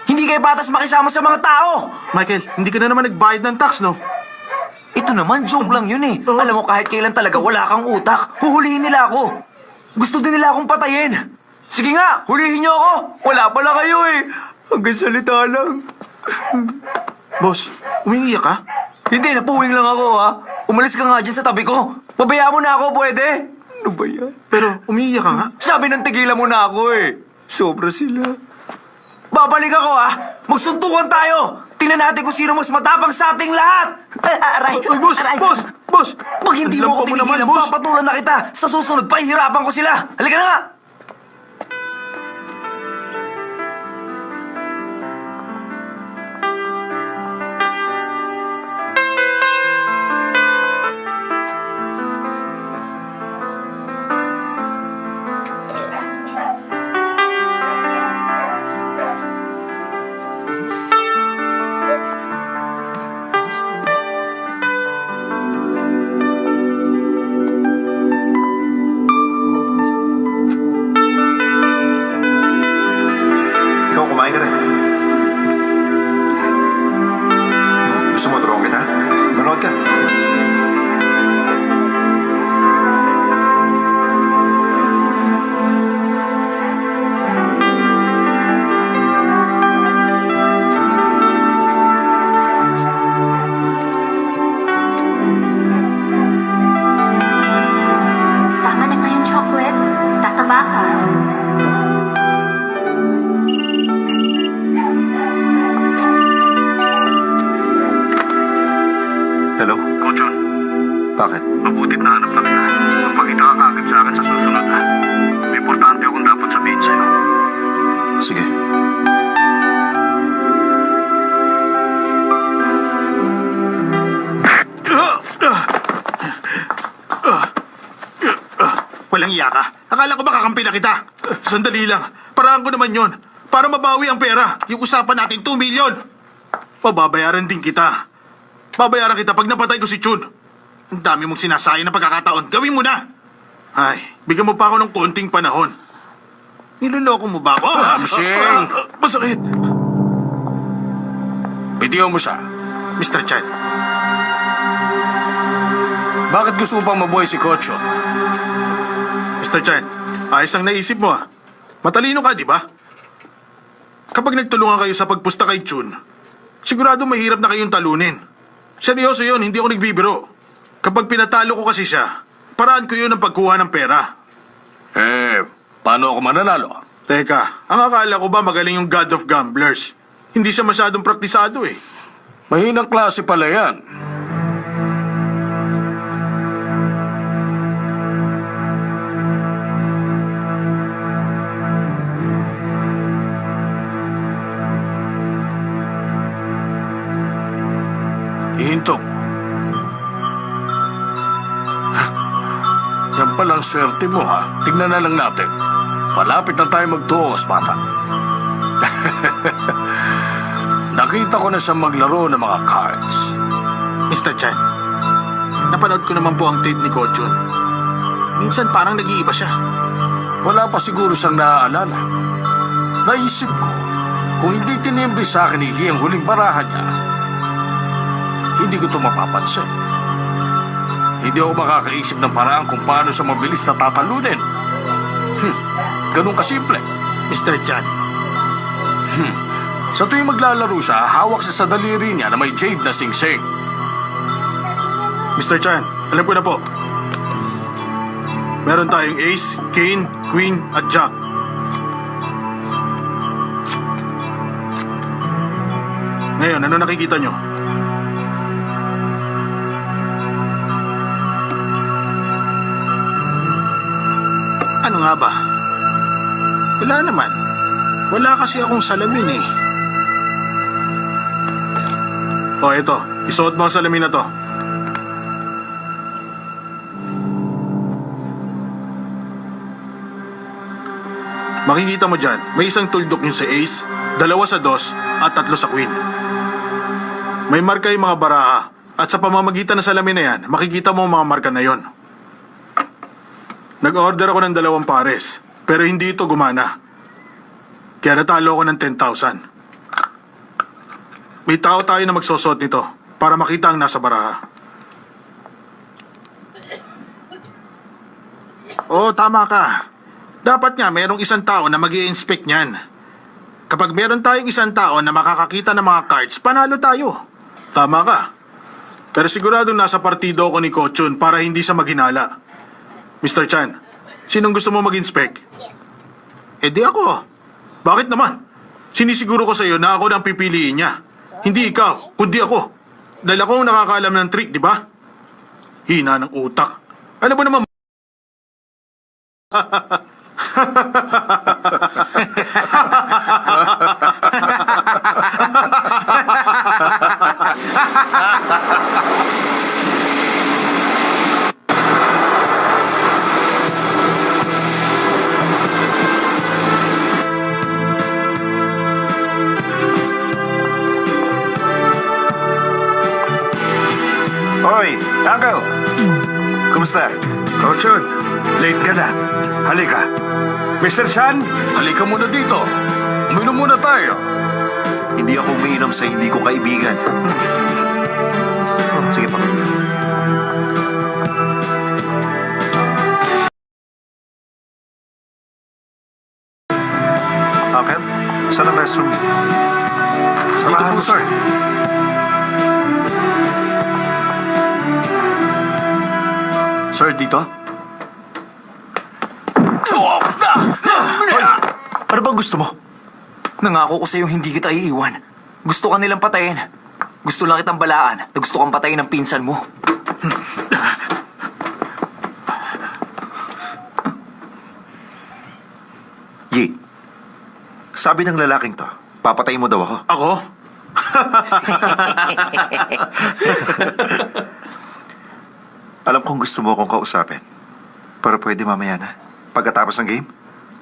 S3: Hindi kayo patas makisama sa mga tao!
S5: Michael, hindi ka na naman nagbayad ng tax, no?
S3: Ito naman, joke lang yun eh. Alam mo, kahit kailan talaga wala kang utak, huhulihin nila ako. Gusto din nila akong patayin. Sige nga, hulihin niyo ako. Wala pala kayo eh. Hanggang salita lang.
S5: Boss, umiiyak ka?
S3: Hindi, napuwing lang ako ha. Umalis ka nga dyan sa tabi ko. Pabayaan mo na ako, pwede? Ano ba yan?
S5: Pero umiiyak ka nga.
S3: Sabi ng tigilan mo na ako eh. Sobra sila. Babalik ako ha. Magsuntukan tayo. Tingnan natin kung sino mas matapang sa ating lahat. Aray,
S5: Uy, boss!
S3: aray.
S5: Boss! Boss!
S3: Pag hindi mo ako
S5: Lampa mo naman,
S3: tinigilan,
S5: boss.
S3: papatulan na kita. Sa susunod, pahihirapan ko sila. Halika na nga.
S10: Hello?
S4: Kochon,
S10: Bakit?
S4: mabutit na hanap na kita. Magpakita ka kaagad sa akin sa susunod, ha? May importante akong dapat sabihin sa'yo.
S10: Sige.
S5: Walang iya ka. Akala ko ba kakampi na kita? Sandali lang. Paraan ko naman yon. Para mabawi ang pera. Yung usapan natin, 2 million. Pababayaran din kita. Babayaran kita pag napatay ko si Chun. Ang dami mong sinasayang na pagkakataon. Gawin mo na. Ay, bigyan mo pa ako ng konting panahon. Niloloko mo ba ako?
S4: Sheng!
S5: Masakit.
S4: Bitiyo mo siya.
S5: Mr. Chan,
S4: Bakit gusto mo pang mabuhay si Kochon?
S5: Mr. Chan, ayos ang naisip mo ah. Matalino ka, di ba? Kapag nagtulungan kayo sa pagpusta kay Chun, sigurado mahirap na kayong talunin. Seryoso yun, hindi ako nagbibiro. Kapag pinatalo ko kasi siya, paraan ko yun ang pagkuha ng pera.
S4: Paano ako mananalo?
S5: Teka, ang akala ko ba magaling yung God of Gamblers? Hindi siya masyadong praktisado eh.
S4: Mahinang klase pala yan. Ihinto mo. Yan palang swerte mo, ha? Tignan na lang natin. Malapit na tayo magtuos, bata. Nakita ko na siya maglaro ng mga cards.
S5: Mr. Chan, napanood ko naman po ang tape ni Kochun. Minsan parang nag-iiba siya.
S4: Wala pa siguro siyang naaalala. Naisip ko, kung hindi tinimbre sa akin ni Hee ang huling barahan niya, hindi ko ito mapapansin. Hindi ako makakaisip ng paraan kung paano siya mabilis na tatalunin. Ganun kasimple.
S5: Mr. Chan,
S4: Sa tuwing maglalaro siya, hawak siya sa daliri niya na may jade na sing-sing.
S5: Mr. Chan, alam ko na po. Meron tayong ace, king, queen, at jack. Ngayon, ano nakikita nyo? Ano nga ba? Wala naman. Wala kasi akong salamin eh. O, ito. Isuot mo ang salamin na to. Makikita mo dyan, may isang tuldok yung sa ace, 2 sa dos, at 3 sa queen. May marka yung mga baraha, at sa pamamagitan ng salamin na yan, makikita mo ang mga marka na yon. Nag-order ako ng 2 pares, pero hindi ito gumana. Kaya natalo ako ng 10,000. May tao tayo na magsosot nito para makita ang nasa baraha. Oo, tama ka. Dapat nga merong isang tao na mag-i-inspect niyan. Kapag meron tayong isang tao na makakakita ng mga cards, panalo tayo. Tama ka. Pero siguradong nasa partido ako ni Kochun para hindi siya maghinala. Mr. Chan, sinong gusto mo mag-inspect? Eh di ako. Bakit naman? Sinisiguro ko sa iyo na ako na ang pipiliin niya. Hindi ikaw, kundi ako. Dahil ako ang nakakaalam ng trick, di ba? Hina ng utak. Ano ba naman?
S10: Hoy, Uncle! Kumusta?
S4: Kochon, late ka na. Halika. Mr. Chan, halika muna dito. Uminom muna tayo.
S10: Hindi ako umiinom sa hindi ko kaibigan. Sige pa. Uncle, saan ang restroom?
S4: Dito po, sir. Sir, dito?
S3: Ano bang gusto mo? Nangako ko sa'yo hindi kita iiwan. Gusto ka nilang patayin. Gusto lang kitang balaan na gusto kang patayin ng pinsan mo.
S10: Yi, sabi ng lalaking to, papatayin mo daw ako.
S5: Ako?
S10: Alam kong gusto mo akong kausapin. Pero pwede mamaya na. Pagkatapos ng game,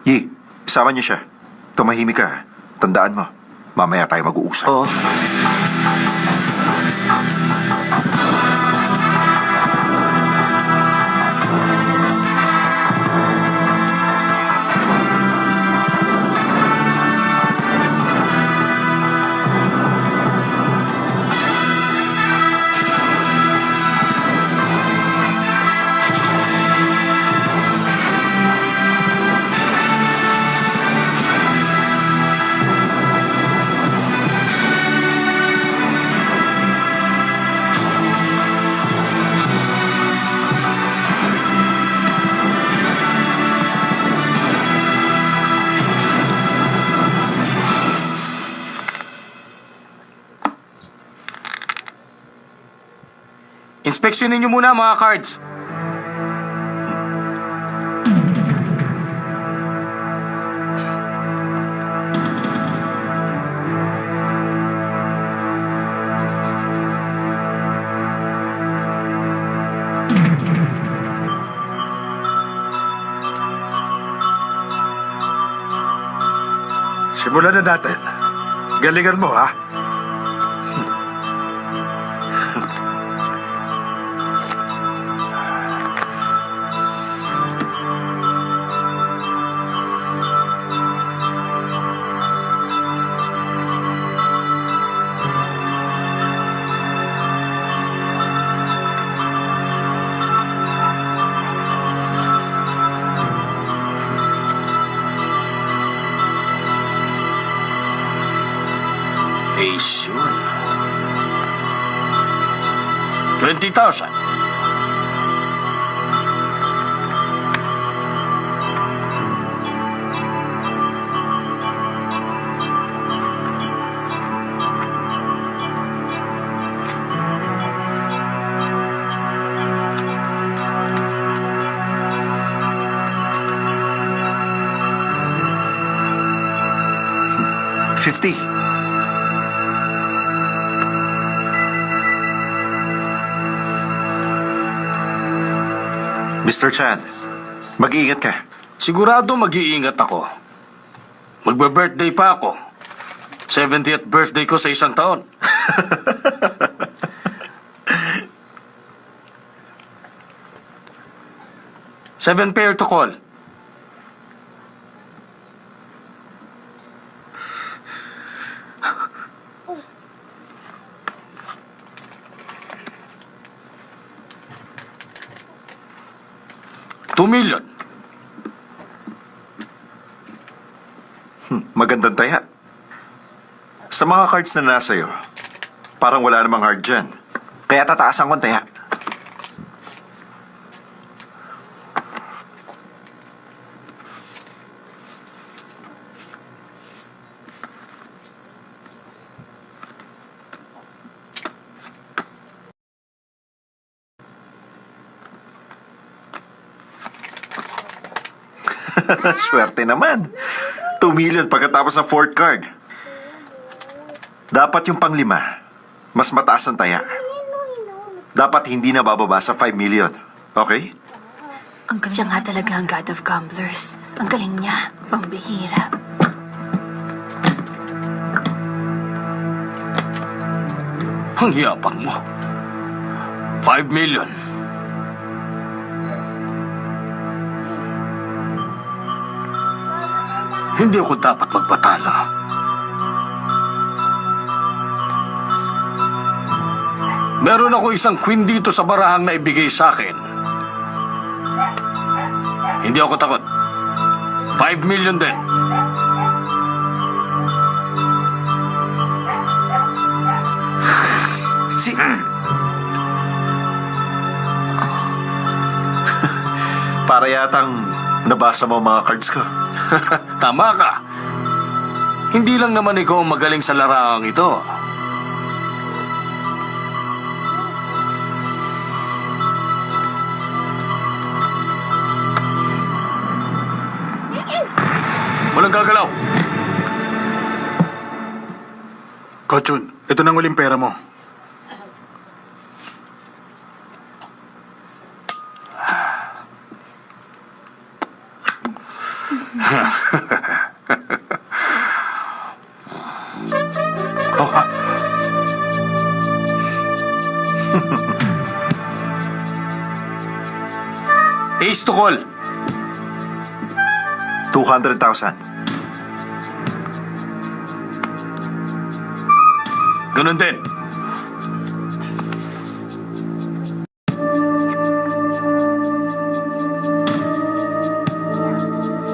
S10: Yi, isama niyo siya. Tumahimik ka. Tandaan mo, mamaya tayo mag-uusap.
S3: Oo.
S4: Inspeksyonin niyo muna mga cards.
S8: Simulan na natin. Galingan mo, ha?
S4: Ace yun. 20,000.
S10: $50. Mr. Chan, mag-iingat ka.
S4: Sigurado mag-iingat ako. Magbe-birthday pa ako. 70th birthday ko sa isang taon. Seven pair to call. $2 million.
S10: Magandang taya. Sa mga cards na nasa iyo, parang wala namang hard dyan. Kaya tataasan ko ang taya. Swerte naman. 2 million pagkatapos ng fourth card. Dapat yung panglima, mas mataas ang taya. Dapat hindi na bababa sa 5 million. Okay?
S2: Ang galing. Siya nga talaga ang God of Gamblers. Ang galing niya. Pambihira.
S4: Ang yapang mo. 5 million. Hindi ako dapat magpatalo. Meron ako isang queen dito sa barahang na ibigay sa akin. Hindi ako takot. 5 million din.
S10: Para yatang nabasa mo ang mga cards ko.
S4: Tama ka. Hindi lang naman ikaw ang magaling sa larangang ito. Walang gagalaw.
S5: Coach Jun, ito nang uling pera mo.
S4: Oh, ha? Ace to call.
S10: 200,000.
S4: Ganun din.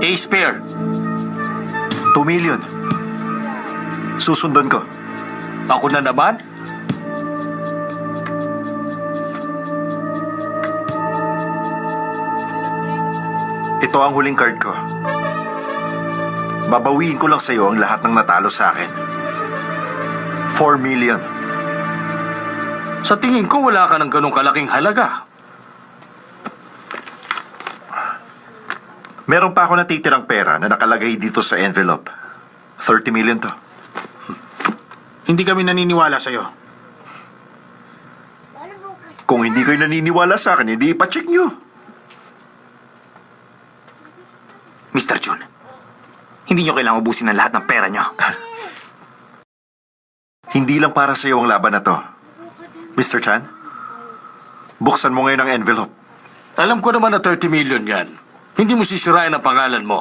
S4: Ace pair.
S10: 2 million. Susundan ko.
S4: Ako na naman?
S10: Ito ang huling card ko. Babawiin ko lang sa'yo ang lahat ng natalo sa akin. 4 million.
S4: Sa tingin ko, wala ka ng ganong kalaking halaga.
S10: Meron pa ako natitirang pera na nakalagay dito sa envelope. 30 million to.
S5: Hindi kami naniniwala sa'yo.
S10: Kung hindi kayo naniniwala sa akin, hindi ipacheck nyo.
S6: Mr. Jun, hindi nyo kailangang ubusin ang lahat ng pera nyo.
S10: Hindi lang para sa'yo ang laban na to. Mr. Chan, buksan mo ngayon ang envelope.
S4: Alam ko naman na 30 million yan. Hindi mo sisirain ang pangalan mo.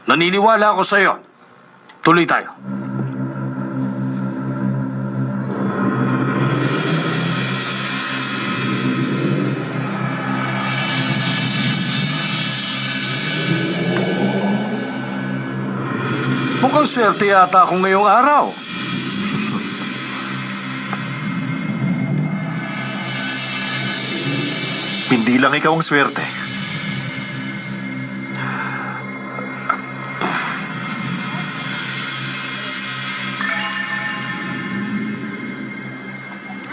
S4: Naniniwala ako sa'yo. Tuloy tayo. Mukhang swerte yata ako ngayong araw.
S10: Hindi lang ikaw ang swerte.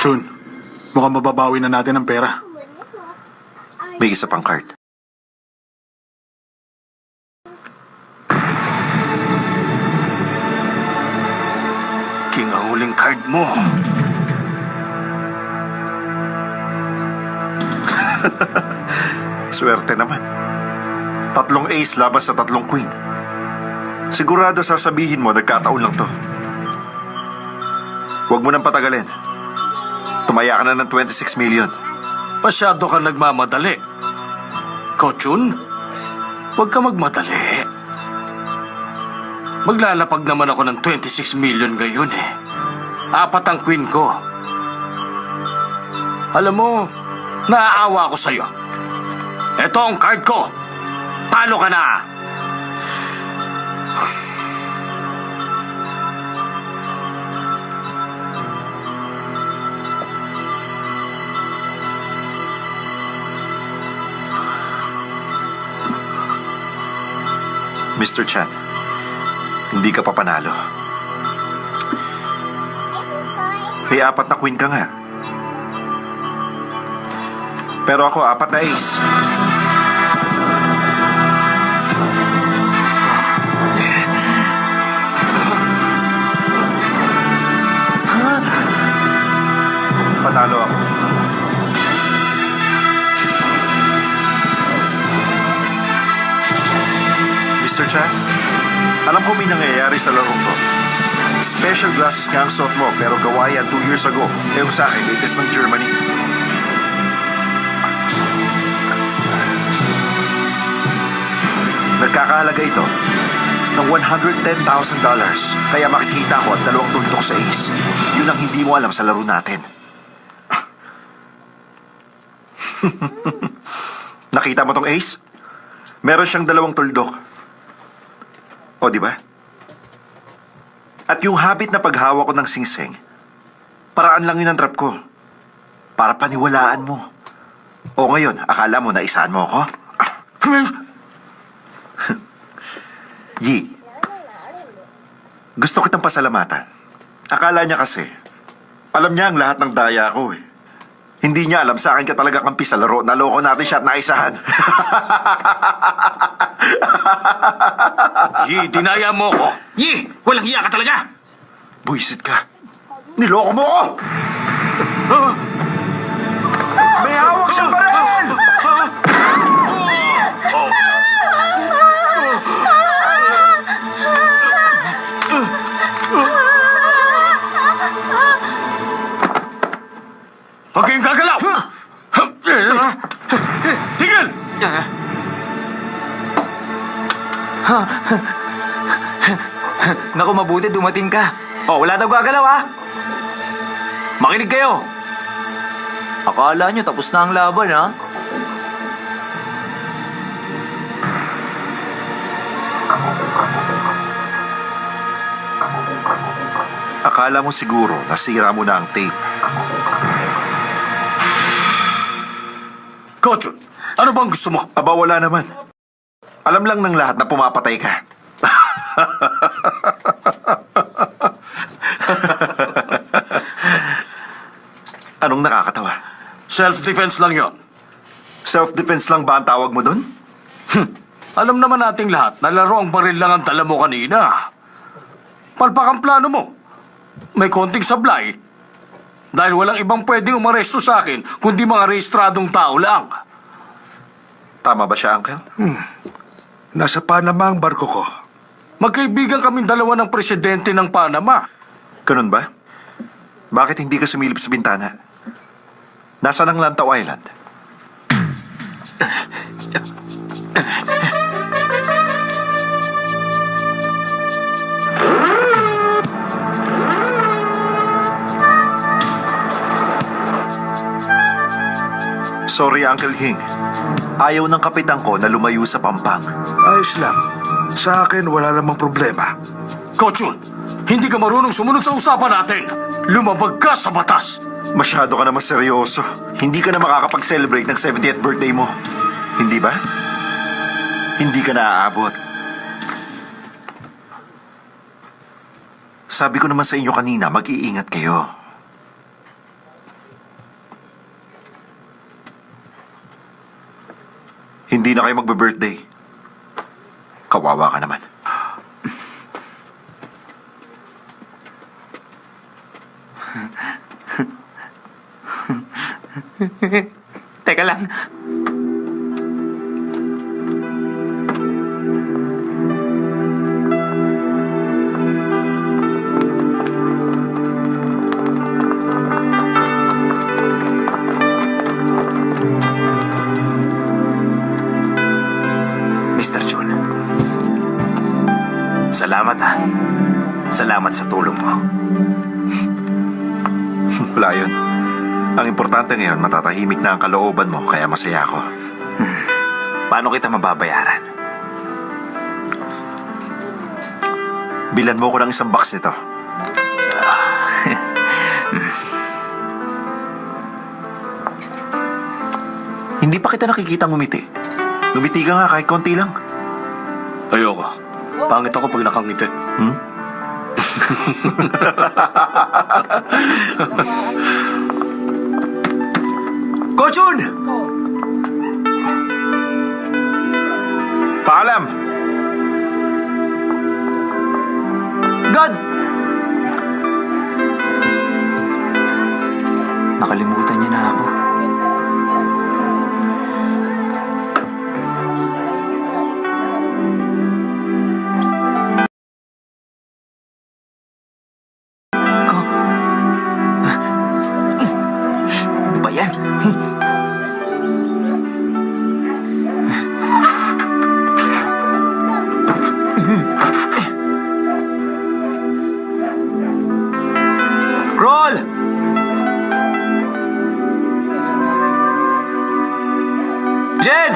S5: Jun, mukhang mababawi na natin ang pera.
S10: May isa pang card.
S4: King ang huling card mo.
S10: Swerte naman. 3 ace labas sa 3 queen. Sigurado sasabihin mo, nagkataon lang to. Huwag mo nang patagalin. Tumaya ka na ng 26 million.
S4: Masyado ka nagmamadali. Kochun, huwag ka magmadali. Maglalapag naman ako ng 26 million ngayon eh. 4 ang queen ko. Alam mo, naaawa ako sa'yo. Ito ang card ko. Talo ka na.
S10: Mr. Chan, hindi ka pa panalo. May 4 na queen ka nga. Pero ako, 4 na ace. Panalo ako. Mr. Chan, alam ko may nangyayari sa larong to. Special glasses nga ang suot mo, pero gawa yan 2 years ago. Yung sa akin, latest ng Germany. Nagkakahalaga ito ng $110,000. Kaya makikita ko at 2 tuldok sa ace. Yun ang hindi mo alam sa laro natin. Nakita mo tong ace? Meron siyang 2 tuldok. O, di ba? At yung habit na paghawak ko ng singsing, paraan lang yun ang trap ko. Para paniwalaan mo. O ngayon, akala mo na isaan mo ako? Yi, gusto kitang pasalamatan. Akala niya kasi, alam niya ang lahat ng daya ko eh. Hindi niya alam sa akin ka talaga kampi sa laro. Naloko natin siya at naisahan.
S4: Yi, dinaya mo ko.
S9: Yi! Walang hiya ka talaga!
S10: Buisit ka. Niloko mo ko! May hawak siyang baril!
S4: Huwag kayong gagalaw! Tigil!
S3: Naku, mabuti dumating ka. Oh, wala daw gagalaw, ha? Makinig kayo. Akala nyo tapos na ang laban, ha?
S10: Akala mo siguro nasira mo na ang tape.
S4: Kochun, ano bang gusto mo?
S10: Aba, wala naman. Alam lang ng lahat na pumapatay ka. Anong nakakatawa?
S4: Self-defense lang yon.
S10: Self-defense lang ba ang tawag mo doon?
S4: Alam naman nating lahat na laro ang baril lang ang dala mo kanina. Palpak ang plano mo. May konting sablay. Dahil walang ibang pwedeng umaresto sa akin kundi mga rehistradong tao lang.
S10: Tama ba siya, Uncle?
S11: Nasa Panama ang barko ko.
S4: Magkaibigan kaming dalawa ng presidente ng Panama.
S10: Ganun ba? Bakit hindi ka sumilip sa bintana? Nasa ng Lantaw Island? Sorry, Uncle King. Ayaw ng kapitan ko na lumayo sa Pampang.
S11: Ayos lang. Sa akin, wala namang problema.
S4: Kochun, hindi ka marunong sumunod sa usapan natin. Lumabag ka sa batas.
S10: Masyado ka naman seryoso. Hindi ka na makakapag-celebrate ng 70th birthday mo. Hindi ba? Hindi ka na aabot. Sabi ko naman sa inyo kanina, mag-iingat kayo. Hindi na kayo magbe-birthday. Kawawa ka naman.
S3: Teka lang. Mr. Jun. Salamat, ha. Salamat sa tulong mo.
S10: Wala yun. Ang importante ngayon, matatahimik na ang kalooban mo, kaya masaya ako.
S3: Paano kita mababayaran?
S10: Bilan mo ko ng isang box nito. Hindi pa kita nakikita ngumiti. Ngumiti ka nga kahit konti lang.
S4: Ayoko. Pangit ako pag nakangiti.
S3: Kochun!
S10: Paalam!
S3: God! Nakalimutan niya na ako. Ano ba yan? Roll! Jen!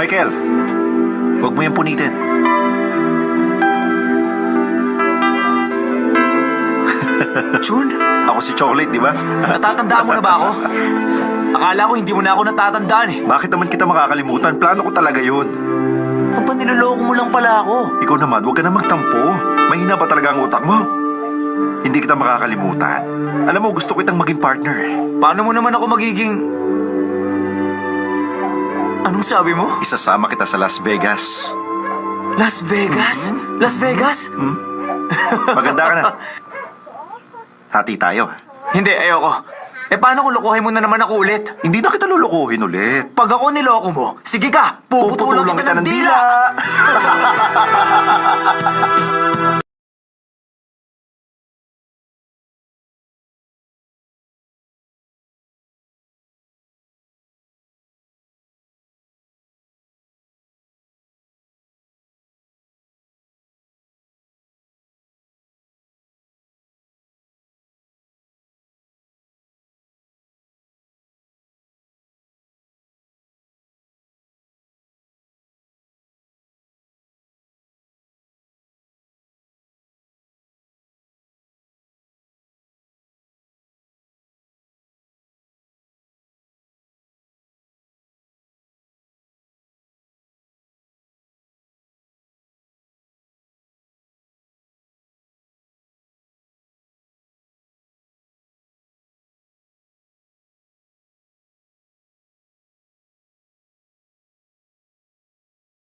S10: Michael, huwag mo yung punitin.
S3: June,
S10: Ako si Chocolate, di ba?
S3: natatandaan mo na ba ako? Akala ko hindi mo na ako natatandaan eh.
S10: Bakit naman kita makakalimutan? Plano ko talaga yun.
S3: Aba, niloloko mo lang pala ako.
S10: Ikaw naman, huwag ka na magtampo. Mahina ba talaga ang utak mo? Hindi kita makakalimutan. Alam mo, gusto kitang maging partner.
S3: Paano mo naman ako magiging... Anong sabi mo?
S10: Isasama kita sa Las Vegas.
S3: Las Vegas? Las Vegas?
S10: Maganda ka na. Hati tayo.
S3: Hindi, ayoko. Paano kung lokohin mo na naman ako ulit?
S10: Hindi na kita lulukuhin ulit.
S3: Pag ako niloko mo, sige ka, puputulan kita ng dila!